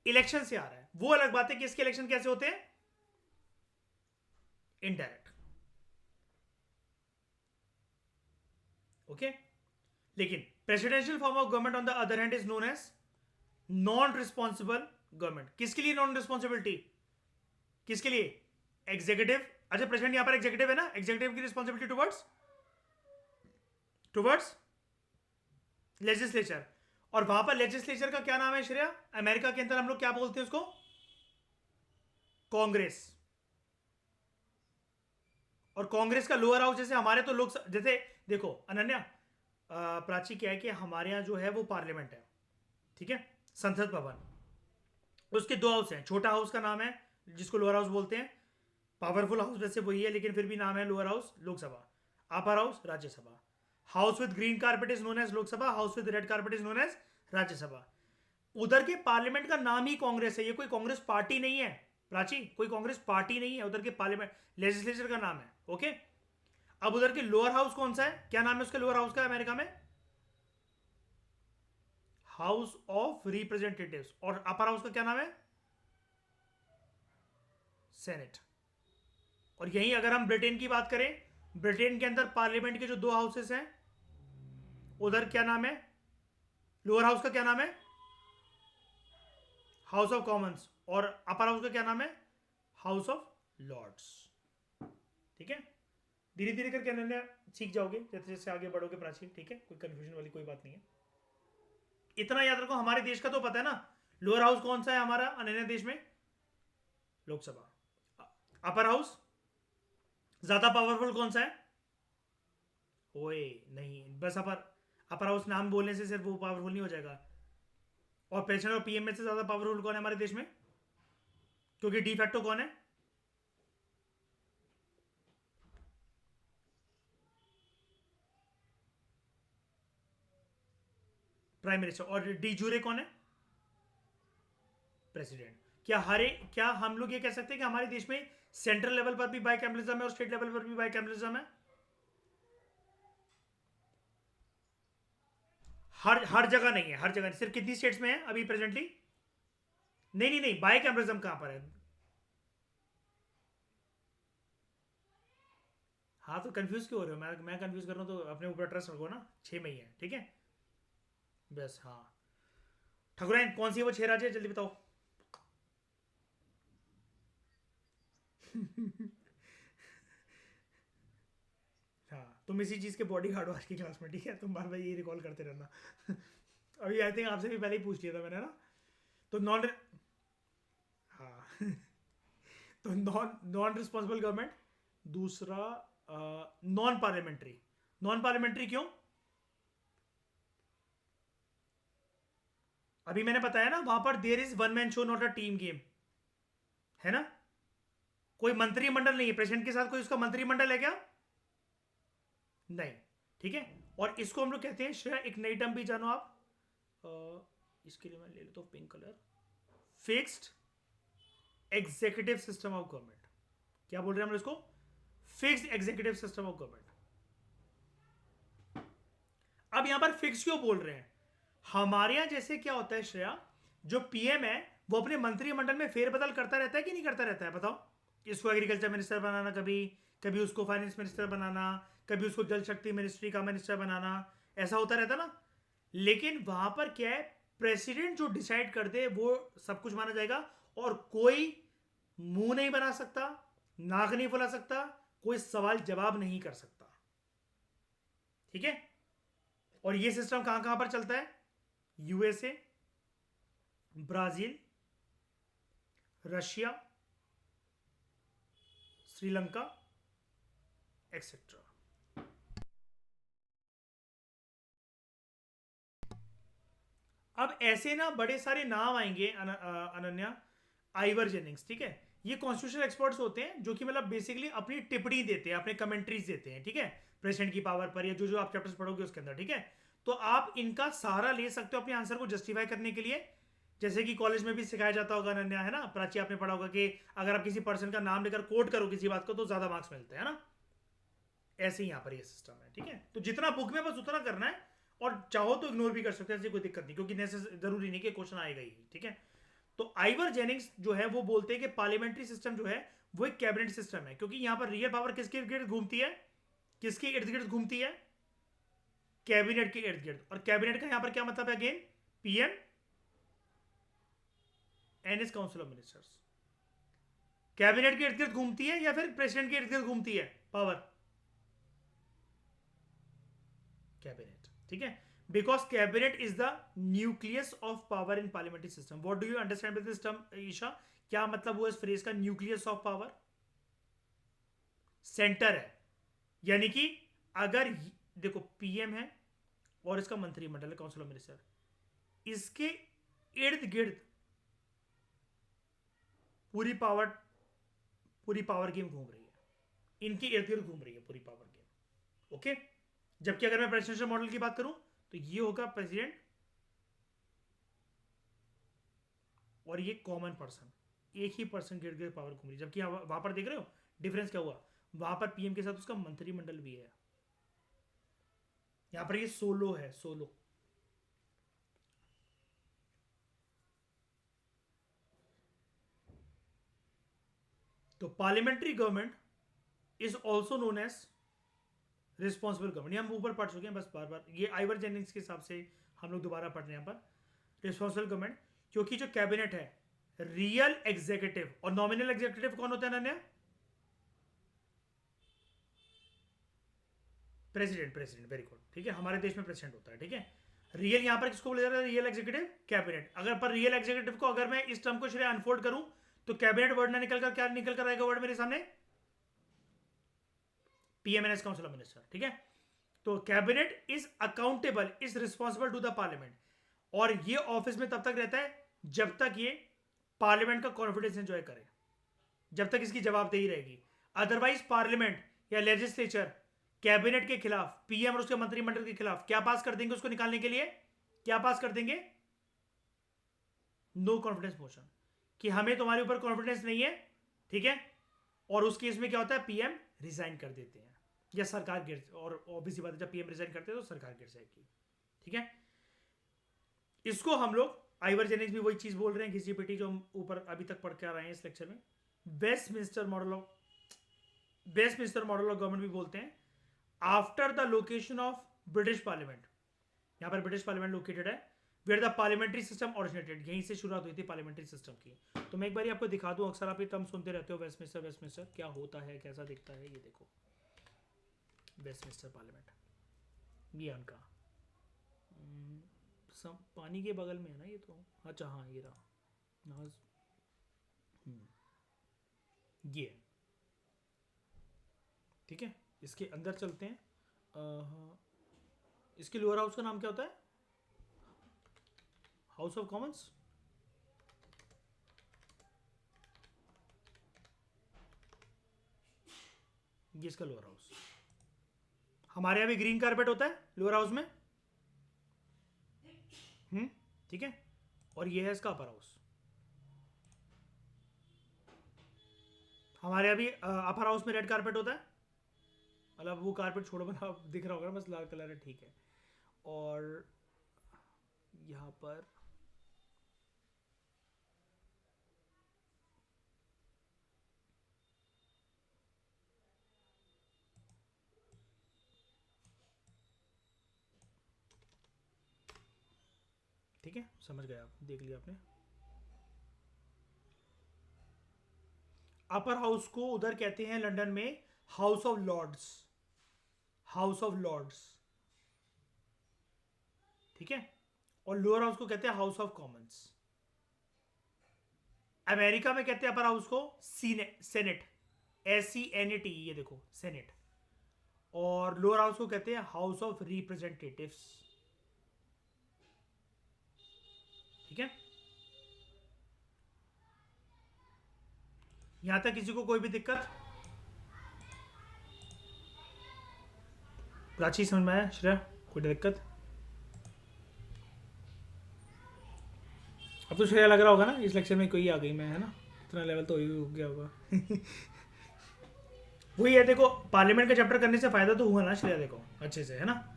इलेक्शन से आ रहा है। वो अलग बात है कि इसके इलेक्शन कैसे होते हैं, इनडायरेक्ट, ओके। लेकिन presidential form of government on the other hand is known as non responsible government. किसके लिए नॉन रिस्पॉन्सिबिलिटी? किसके लिए? एग्जीक्यूटिव। अच्छा, प्रेसिडेंट यहां पर एग्जीक्यूटिव है ना, एग्जीक्यूटिव की रिस्पॉन्सिबिलिटी टुवर्ड्स टुवर्ड्स लेजिस्लेचर। और वहां पर लेजिस्लेचर का क्या नाम है श्रेया? अमेरिका के अंदर हम लोग क्या बोलते हैं उसको? कांग्रेस। और कांग्रेस का लोअर हाउस, जैसे हमारे तो लोग, जैसे देखो अनन्या, प्राची, क्या है कि हमारे यहाँ जो है वो पार्लियामेंट है, ठीक है, संसद भवन। उसके दो हाउस हैं। छोटा हाउस का नाम है जिसको लोअर हाउस बोलते हैं, पावरफुल हाउस वैसे वही है लेकिन फिर भी नाम है lower house, Lok Sabha. Upper house Rajya Sabha. House with green carpet is known as Lok Sabha, house with red carpet is known as Rajya Sabha. उधर के पार्लियामेंट का नाम ही कांग्रेस है, ये कोई कांग्रेस पार्टी नहीं है प्राची, कोई कांग्रेस पार्टी नहीं है। उधर के पार्लियामेंट लेजिस्लेचर का नाम है, ओके। अब उधर के लोअर हाउस कौन सा है? क्या नाम है उसके लोअर हाउस का अमेरिका में? House of representatives. और अपर हाउस का क्या नाम है? सेनेट। और यहीं अगर हम ब्रिटेन की बात करें, ब्रिटेन के अंदर पार्लियामेंट के जो दो हाउसेस हैं, उधर क्या नाम है? लोअर हाउस का क्या नाम है? House of Commons. और अपर हाउस का क्या नाम है? हाउस ऑफ लॉर्ड्स, ठीक है। धीरे धीरे करके अनन्या सीख जाओगे जैसे जैसे आगे बढ़ोगे प्राची, ठीक है। कोई कंफ्यूजन वाली कोई बात नहीं है। इतना याद रखो, हमारे देश का तो पता है ना, लोअर हाउस कौन सा है हमारा अनन्या देश में? लोकसभा। अपर हाउस ज्यादा पावरफुल कौन सा है? ओए नहीं, बस अपर हाउस नाम बोलने से सिर्फ वो पावरफुल नहीं हो जाएगा। और प्रेसिडेंट और पीएम में से ज्यादा पावरफुल कौन है हमारे देश में? क्योंकि डी फैक्टो कौन है? Prime minister. और डी जूरे कौन है? प्रेसिडेंट। क्या हम लोग ये कह सकते हैं कि हमारे देश में सेंट्रल लेवल पर भी बाइकैमरलिज्म है और स्टेट लेवल पर भी बाइकैमरलिज्म है? हर जगह नहीं है, हर जगह नहीं। सिर्फ कितनी स्टेट्स में है अभी प्रेजेंटली? नहीं नहीं नहीं, बाइकैमरलिज्म कहां पर है? हाँ, तो कंफ्यूज क्यों हो रहे हो? मैं कंफ्यूज कर रहा हूँ तो अपने ऊपर ट्रस्ट रखो ना। 6 में ही है, ठीक है। बस हाँ। ठकुराइन कौन सी है वो 6 राज्य, जल्दी बताओ। हाँ, तुम इसी चीज़ के बॉडी गार्ड हो आज की क्लास में, ठीक है। तुम बार बार ये रिकॉल करते रहना। अभी आई थिंक आपसे भी पहले ही पूछ लिया था मैंने ना। तो नॉन हाँ। तो नॉन नॉन रिस्पॉन्सिबल गवर्नमेंट। दूसरा नॉन पार्लियामेंट्री। नॉन पार्लियामेंट्री क्यों? अभी मैंने बताया ना, वहां पर there is one man show not a team game, है ना? कोई मंत्रिमंडल नहीं है, प्रेसिडेंट के साथ कोई उसका मंत्रिमंडल है क्या? नहीं। ठीक है, और इसको हम लोग कहते हैं श्रेया, एक नई टर्म भी जानो आप, इसके लिए मैं ले लेता हूँ pink colour, fixed executive system of government. क्या बोल रहे हैं हम लोग इसको? Fixed executive system of government. अब यहां पर फिक्स क्यों बोल रहे हैं? हमारे यहां जैसे क्या होता है श्रेया, जो पीएम है वो अपने मंत्रिमंडल में फेरबदल करता रहता है कि नहीं करता रहता है? बताओ। इसको एग्रीकल्चर मिनिस्टर बनाना, कभी कभी उसको फाइनेंस मिनिस्टर बनाना, कभी उसको जल शक्ति मिनिस्ट्री का मिनिस्टर बनाना, ऐसा होता रहता ना। लेकिन वहां पर क्या है, प्रेसिडेंट जो डिसाइड कर दे वो सब कुछ माना जाएगा, और कोई मुंह नहीं बना सकता, नाक नहीं फुला सकता, कोई सवाल जवाब नहीं कर सकता। ठीक है, और ये सिस्टम कहां कहां पर चलता है? USA, Brazil, Russia, Sri Lanka, etcetera. अब ऐसे ना बड़े सारे नाम आएंगे अनन्या, आइवर जेनिंग्स, ठीक है, ये कॉन्स्टिट्यूशनल एक्सपर्ट्स होते हैं जो कि मतलब बेसिकली अपनी टिप्पणी देते हैं, अपने कमेंट्रीज देते हैं, ठीक है, प्रेसिडेंट की पावर पर, या जो जो आप चैप्टर्स पढ़ोगे उसके अंदर, ठीक है। तो आप इनका सहारा ले सकते हो अपने आंसर को जस्टिफाई करने के लिए, जैसे कि कॉलेज में भी सिखाया जाता होगा अनन्या, है ना? प्राची, आपने पढ़ा होगा कि अगर आप किसी पर्सन का नाम लेकर कोट करो किसी बात को तो ज्यादा मार्क्स मिलते हैं ना। ऐसे ही यहाँ पर ये सिस्टम है, ठीक है। तो जितना बुक में बस उतना करना है, और चाहो तो इग्नोर भी कर सकते हैं, ऐसी कोई दिक्कत नहीं, क्योंकि जरूरी नहीं कि क्वेश्चन आएगा ही, ठीक है। तो आइवर जेनिंग्स जो है वो बोलते हैं कि पार्लियामेंट्री सिस्टम जो है वो एक कैबिनेट सिस्टम है, क्योंकि यहां पर रियल पावर किसके इर्द गिर्द घूमती है? किसके इर्द गिर्द घूमती है? कैबिनेट के इर्द गिर्द। और कैबिनेट का यहां पर क्या मतलब है? Again, PM and his council of ministers. Cabinet के इर्द गिर्द घूमती है या फिर प्रेसिडेंट के इर्द गिर्द घूमती है पावर? कैबिनेट, ठीक है, because cabinet is the nucleus of power in parliamentary system. What do you understand with this term Isha? क्या मतलब हुआ इस फ्रेज का, न्यूक्लियस ऑफ पावर? सेंटर है, यानी कि अगर देखो पीएम है और इसका मंत्रिमंडल है, काउंसिल ऑफ मिनिस्टर, इसके इर्द गिर्द पूरी पावर, पूरी पावर गेम घूम रही है, इनके इर्द गिर्द घूम रही है पूरी पावर गेम, ओके। जबकि अगर मैं प्रेसिडेंशियल मॉडल की बात करूं तो ये होगा प्रेसिडेंट और ये कॉमन पर्सन, एक ही पर्सन के इर्द गिर्द पावर घूम रही है। जबकि वहां पर देख रहे हो डिफरेंस क्या हुआ, वहां पर पीएम के साथ उसका मंत्रिमंडल भी है, यहां पर ये सोलो है, सोलो। तो parliamentary government is also known as responsible government. हम ऊपर पढ़ चुके हैं, बस बार बार ये आइवर जेनिंग्स के हिसाब से हम लोग दोबारा पढ़ रहे हैं यहाँ पर। रिस्पॉन्सिबल गवर्नमेंट, क्योंकि जो कैबिनेट है रियल एग्जीक्यूटिव और नॉमिनल एग्जीक्यूटिव कौन होता है नन्या? प्रेसिडेंट, प्रेसिडेंट, वेरी गुड, ठीक है, हमारे देश में प्रेसिडेंट होता है, ठीक है। रियल यहां पर किसको बोला जा रहा है? Real executive, cabinet. अगर पर रियल एग्जीक्यूटिव को अगर मैं इस टर्म को श्रेय अनफोल्ड करूं तो कैबिनेट वर्ड ना निकलकर क्या निकल कर आएगा वर्ड मेरे सामने? पीएमएनएस, काउंसिल ऑफ मिनिस्टर, ठीक है। तो cabinet is accountable, is responsible to the parliament, और ये ऑफिस में तब तक रहता है जब तक ये पार्लियामेंट का कॉन्फिडेंस एंजॉय करे, जब तक इसकी जवाबदेही रहेगी। अदरवाइज पार्लियामेंट या लेजिस्लेचर कैबिनेट के खिलाफ, पीएम और उसके मंत्रिमंडल के खिलाफ क्या पास कर देंगे उसको निकालने के लिए? क्या पास कर देंगे? नो कॉन्फिडेंस मोशन, कि हमें तुम्हारे ऊपर कॉन्फिडेंस नहीं है, ठीक है। और उस केस में क्या होता है? पीएम रिजाइन कर देते हैं या सरकार गिर, और ऑब्वियसली बात है जब पीएम रिजाइन करते हैं तो सरकार गिर जाएगी, ठीक है। इसको हम लोग आइवर जेनिंग्स भी वही चीज बोल रहे हैं, घिसी जो हम ऊपर अभी तक पढ़ के आ रहे हैं इस लेक्चर में। Westminster model of, Westminster model of government भी बोलते हैं। After the location of British parliament, यहां पर ब्रिटिश पार्लियामेंट लोकेटेड है, where the parliamentary system originated, यहीं से शुरुआत हुई थी पार्लियामेंट्री सिस्टम की। तो मैं एक बार आपको दिखा दूं, अक्सर आप ये टर्म सुनते रहते हो, वेस्टमिंस्टर, वेस्टमिंस्टर क्या होता है, कैसा दिखता है, ये देखो वेस्टमिंस्टर पार्लियामेंट, ये उनका सब पानी के बगल में है ना ये तो, अच्छा हाँ ये रहा, ये, ठीक है। इसके अंदर चलते हैं, इसके लोअर हाउस का नाम क्या होता है? House of Commons. ये इसका लोअर हाउस। हमारे यहाँ भी ग्रीन कारपेट होता है लोअर हाउस में। ठीक है। और ये है इसका अपर हाउस। हमारे यहाँ भी अपर हाउस में रेड कारपेट होता है। मतलब वो कारपेट छोड़ो, बना दिख रहा होगा बस लाल कलर है, ठीक है। और यहाँ पर ठीक है, समझ गए आप, देख लिया आपने। अपर हाउस को उधर कहते हैं लंदन में House of Lords. House of Lords, ठीक है। और लोअर हाउस को कहते हैं हाउस ऑफ कॉमन्स। अमेरिका में कहते हैं अपर हाउस को सेनेट, SENAT, ये देखो सेनेट। और लोअर हाउस को कहते हैं हाउस ऑफ रिप्रेजेंटेटिव्स, ठीक है। यहां तक किसी को कोई भी दिक्कत? प्राची समझ में आया? श्रेया कोई दिक्कत? अब तो श्रेया लग रहा होगा ना इस लेक्चर में कोई आ गई मैं, है ना, इतना लेवल तो हो गया होगा। वही है, देखो पार्लियामेंट का चैप्टर करने से फायदा तो हुआ ना श्रेया, देखो अच्छे से, है ना।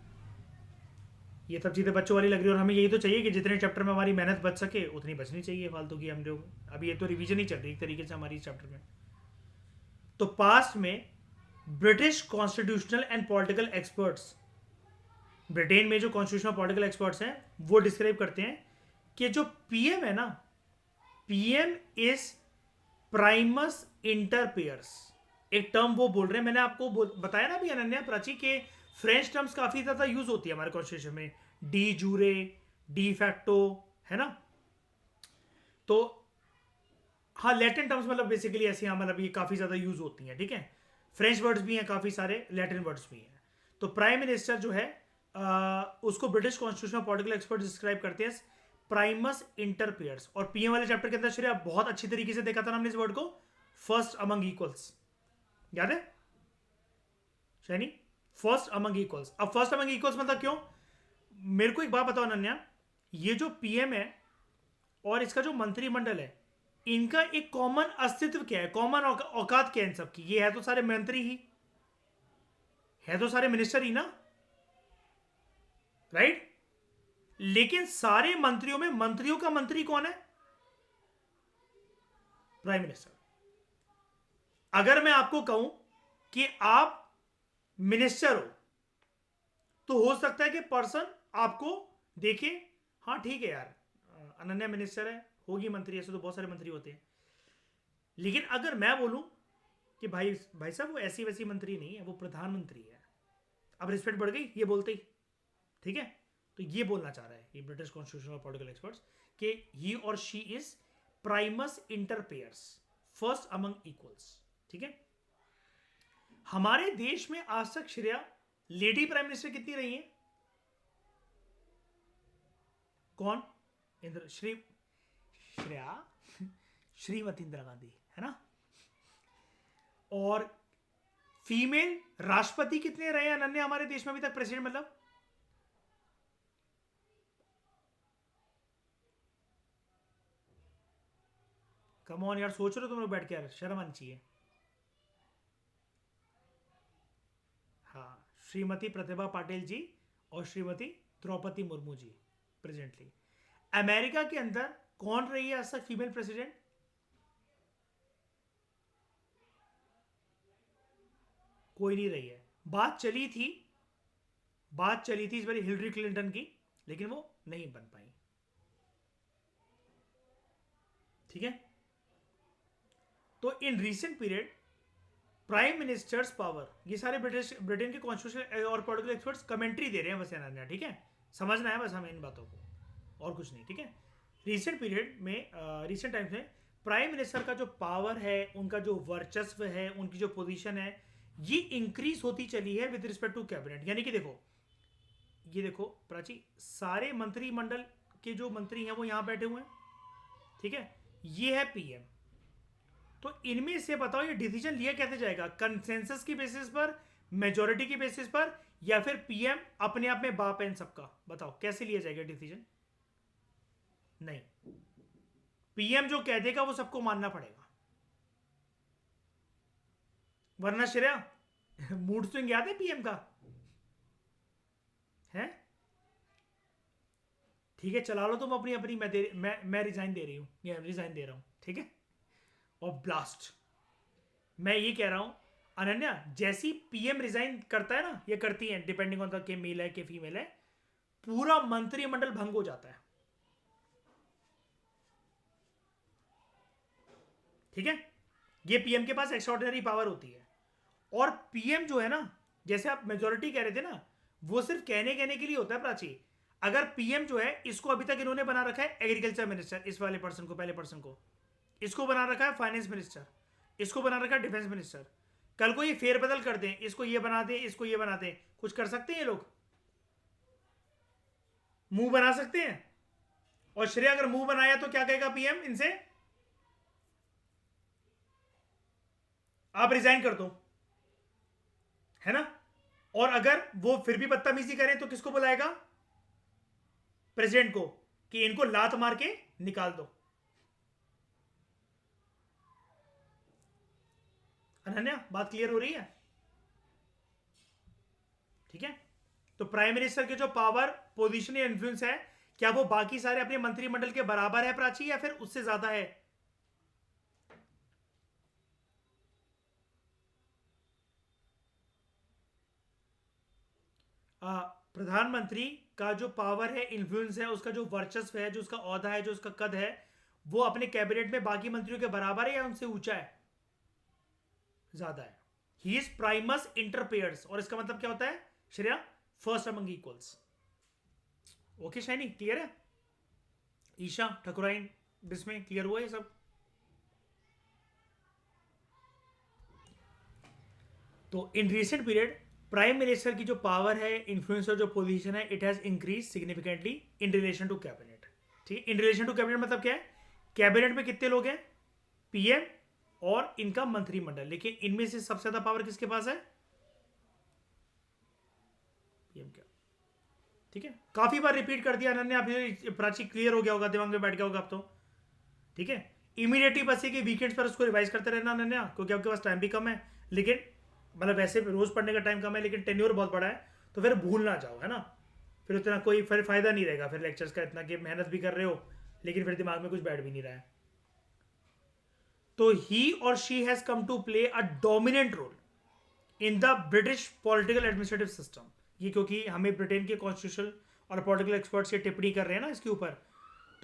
ये सब चीज़ें बच्चों वाली लग रही है, और हमें यही तो चाहिए कि जितने चैप्टर में हमारी मेहनत बच सके उतनी बचनी चाहिए फालतू की। हम लोग अभी ये तो रिवीजन ही चल रही है एक तरीके से हमारी चैप्टर में। तो पास्ट में British constitutional and political experts, Britain में जो कॉन्स्टिट्यूशनल पॉलिटिकल एक्सपर्ट्स हैं वो डिस्क्राइब करते हैं कि जो पीएम है ना, PM is primus inter pairs. एक टर्म वो बोल रहे हैं, मैंने आपको बताया ना अभी अनन्या प्राची के फ्रेंच टर्म्स काफी ज्यादा यूज होती है हमारे कॉन्स्टिट्यूशन में, डी जूरे, डी फैक्टो, है ना। तो हाँ, लैटिन टर्म्स मतलब बेसिकली ऐसी, हाँ मतलब ये काफी ज्यादा यूज होती हैं, ठीक है। फ्रेंच वर्ड्स भी हैं काफी सारे, लैटिन वर्ड्स भी हैं। तो प्राइम मिनिस्टर जो है उसको British constitutional political expert describe करते हैं प्राइमस इंटर पेयर्स। और पीएम वाले चैप्टर के अंदर श्रेया बहुत अच्छी तरीके से देखा था ना हमने इस वर्ड को, फर्स्ट अमंग इक्वल्स, याद है शैनी? First among equals. अब फर्स्ट अमंग इक्वल्स मतलब क्यों? मेरे को एक बात बताओ अनन्या, ये जो पीएम है और इसका जो मंत्रिमंडल है, इनका एक कॉमन अस्तित्व क्या है, कॉमन औकात क्या है इन सबकी? ये है तो सारे मंत्री ही, है तो सारे मिनिस्टर ही ना, राइट। लेकिन सारे मंत्रियों में मंत्रियों का मंत्री कौन है? Prime minister. अगर मैं आपको कहूं कि आप मिनिस्टर हो, तो हो सकता है कि पर्सन आपको देखे, हाँ ठीक है यार अनन्या मिनिस्टर है, होगी मंत्री, ऐसे तो बहुत सारे मंत्री होते हैं। लेकिन अगर मैं बोलूं कि भाई भाई साहब वो ऐसी वैसी मंत्री नहीं है, वो प्रधानमंत्री है, अब रिस्पेक्ट बढ़ गई ये बोलते ही, ठीक है। तो ये बोलना चाह रहा है ये ब्रिटिश कॉन्स्टिट्यूशनल पॉलिटिकल एक्सपर्ट्स कि ही और she is primus inter pairs, first among equals, ठीक है। हमारे देश में आज तक श्रेया लेडी प्राइम मिनिस्टर कितनी रही है? कौन? इंदिरा श्रेया श्रीमती इंदिरा गांधी, है ना। और फीमेल राष्ट्रपति कितने रहे अनन्या हमारे देश में अभी तक, प्रेसिडेंट मतलब? कम ऑन यार, सोच रहे हो तुम लोग बैठ के यार, शर्म आनी चाहिए। हाँ, श्रीमती प्रतिभा पाटिल जी और श्रीमती द्रौपदी मुर्मू जी प्रेजेंटली। अमेरिका के अंदर कौन रही है आज तक फीमेल प्रेसिडेंट? कोई नहीं रही है। बात चली थी इस बार हिलरी क्लिंटन की, लेकिन वो नहीं बन पाई, ठीक है। तो in recent period prime ministers power, ये सारे ब्रिटेन के कॉन्स्टिट्यूशन और पॉलिटिकल एक्सपर्ट्स कमेंट्री दे रहे हैं बस अनन्या, ठीक है। समझना है बस हमें इन बातों को, और कुछ नहीं, ठीक है। रिसेंट पीरियड में, रिसेंट टाइम्स में प्राइम मिनिस्टर का जो पावर है, उनका जो वर्चस्व है, उनकी जो पोजीशन है, ये इंक्रीज होती चली है विद रिस्पेक्ट टू कैबिनेट। यानी कि देखो, ये देखो प्राची, सारे मंत्रिमंडल के जो मंत्री हैं वो यहां बैठे हुए हैं, ठीक है, ये है पीएम। तो इनमें से बताओ ये डिसीजन लिया कैसे जाएगा, कंसेंसस की बेसिस पर, मेजोरिटी की बेसिस पर, या फिर पीएम अपने आप में बाप है इन सबका? बताओ कैसे लिया जाएगा डिसीजन? नहीं, पीएम जो कह देगा वो सबको मानना पड़ेगा, वरना श्रेया मूड स्विंग याद है पीएम का? है ठीक है, चला लो तुम अपनी अपनी, मैं रिजाइन दे रही हूँ, या रिजाइन दे रहा हूँ, ठीक है, और ब्लास्ट। मैं ये कह रहा हूं अनन्या, जैसी पीएम रिजाइन करता है ना, ये करती है, डिपेंडिंग ऑन द के मेल है के फीमेल है, पूरा मंत्रिमंडल भंग हो जाता है, ठीक है। ये पीएम के पास एक्स्ट्राऑर्डिनरी पावर होती है। और पीएम जो है ना, जैसे आप मेजोरिटी कह रहे थे ना, वो सिर्फ कहने कहने के लिए होता है प्राची। अगर पीएम जो है, इसको अभी तक इन्होंने बना रखा है एग्रीकल्चर मिनिस्टर, इस वाले पर्सन को, पहले पर्सन को, इसको बना रखा है फाइनेंस मिनिस्टर, इसको बना रखा है डिफेंस मिनिस्टर। कल को ये फेरबदल कर दें, इसको ये बना दें, इसको ये बना दें, कुछ कर सकते हैं ये लोग? मुंह बना सकते हैं। और श्रेय अगर मुंह बनाया तो क्या कहेगा पीएम इनसे? आप रिजाइन कर दो, है ना। और अगर वो फिर भी बदतमीजी करें तो किसको बुलाएगा? प्रेसिडेंट को, कि इनको लात मार के निकाल दो। अनन्या, बात क्लियर हो रही है? ठीक है। तो प्राइम मिनिस्टर के जो पावर, पोजीशन या इन्फ्लुएंस है, क्या वो बाकी सारे अपने मंत्रिमंडल के बराबर है प्राची, या फिर उससे ज्यादा है? प्रधानमंत्री का जो पावर है, इन्फ्लुएंस है, उसका जो वर्चस्व है, जो उसका औहदा है, जो उसका कद है, वो अपने कैबिनेट में बाकी मंत्रियों के बराबर है या उनसे ऊंचा है? ज्यादा है। He is primus inter pares, और इसका मतलब क्या होता है Shreya? First among equals. Okay Shiny, clear है? ईशा ठकुराइन बिस्मे, क्लियर हुआ ये सब? तो in recent period prime minister की जो पावर है, इन्फ्लुएंस और जो पोजीशन है, it has increase significantly in relation to cabinet. ठीक है, इन रिलेशन टू कैबिनेट मतलब क्या है? कैबिनेट में कितने लोग हैं? पीएम और इनका मंत्रिमंडल, लेकिन इनमें से सबसे ज्यादा पावर किसके पास है? पीएम का। ठीक है, काफी बार रिपीट कर दिया अनन्या, आप प्राची क्लियर हो गया होगा, दिमाग में बैठ गया होगा अब तो। ठीक है, इमीडिएटली बस ये कि वीकेंड्स पर उसको रिवाइज करते रहना अनन्या, क्योंकि आपके पास टाइम भी कम है, लेकिन मतलब वैसे रोज पढ़ने का टाइम कम है, लेकिन टेन्योर बहुत बड़ा है, तो फिर भूल ना जाओ, है ना। फिर उतना कोई फिर फायदा नहीं रहेगा फिर लेक्चर्स का, इतना कि मेहनत भी कर रहे हो लेकिन फिर दिमाग में कुछ बैठ भी नहीं रहा है। तो ही और she has come to play a dominant role in the British political administrative system. ये क्योंकि हमें ब्रिटेन के कॉन्स्टिट्यूशनल और पॉलिटिकल एक्सपर्ट्स ये टिप्पणी कर रहे हैं ना इसके ऊपर,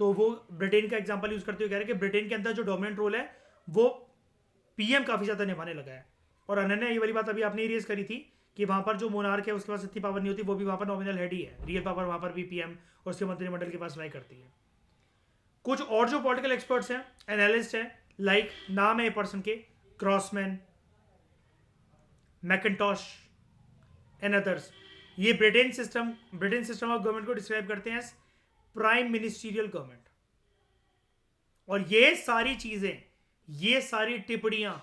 तो वो ब्रिटेन का एग्जांपल यूज करते हुए कह रहे हैं कि ब्रिटेन के अंदर जो डोमिनेंट रोल है वो पीएम काफी ज्यादा निभाने लगा है। और अनन्या, ये वाली बात अभी आपने रेज करी थी कि वहां पर जो मोनार्क है उसके पास इतनी पावर नहीं होती, वो भी वहां पर नॉमिनल हेड ही है, रियल पावर वहां पर भी पीएम और उसके मंत्रिमंडल के पास लाई करती है। कुछ और जो पॉलिटिकल एक्सपर्ट्स हैं, एनालिस्ट हैं, लाइक नाम है ए पर्सन के, क्रॉसमैन, मैकिन्टॉश एंड अदर्स, ये ब्रिटेन सिस्टम ऑफ गवर्नमेंट को डिस्क्राइब करते हैं एज प्राइम मिनिस्टीरियल गवर्नमेंट। और ये सारी चीजें, ये सारी टिप्पणियां,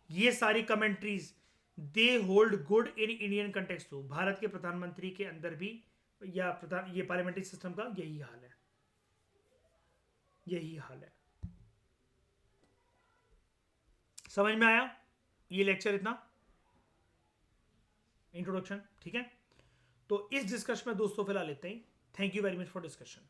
ये सारी commentaries, they hold good in Indian context too. Bharat के प्रधानमंत्री के अंदर भी या ये पार्लियामेंट्री सिस्टम का यही हाल है, यही हाल है। समझ में आया ये लेक्चर, इतना इंट्रोडक्शन? ठीक है, तो इस डिस्कशन में दोस्तों फिलहाल लेते हैं। Thank you very much for discussion.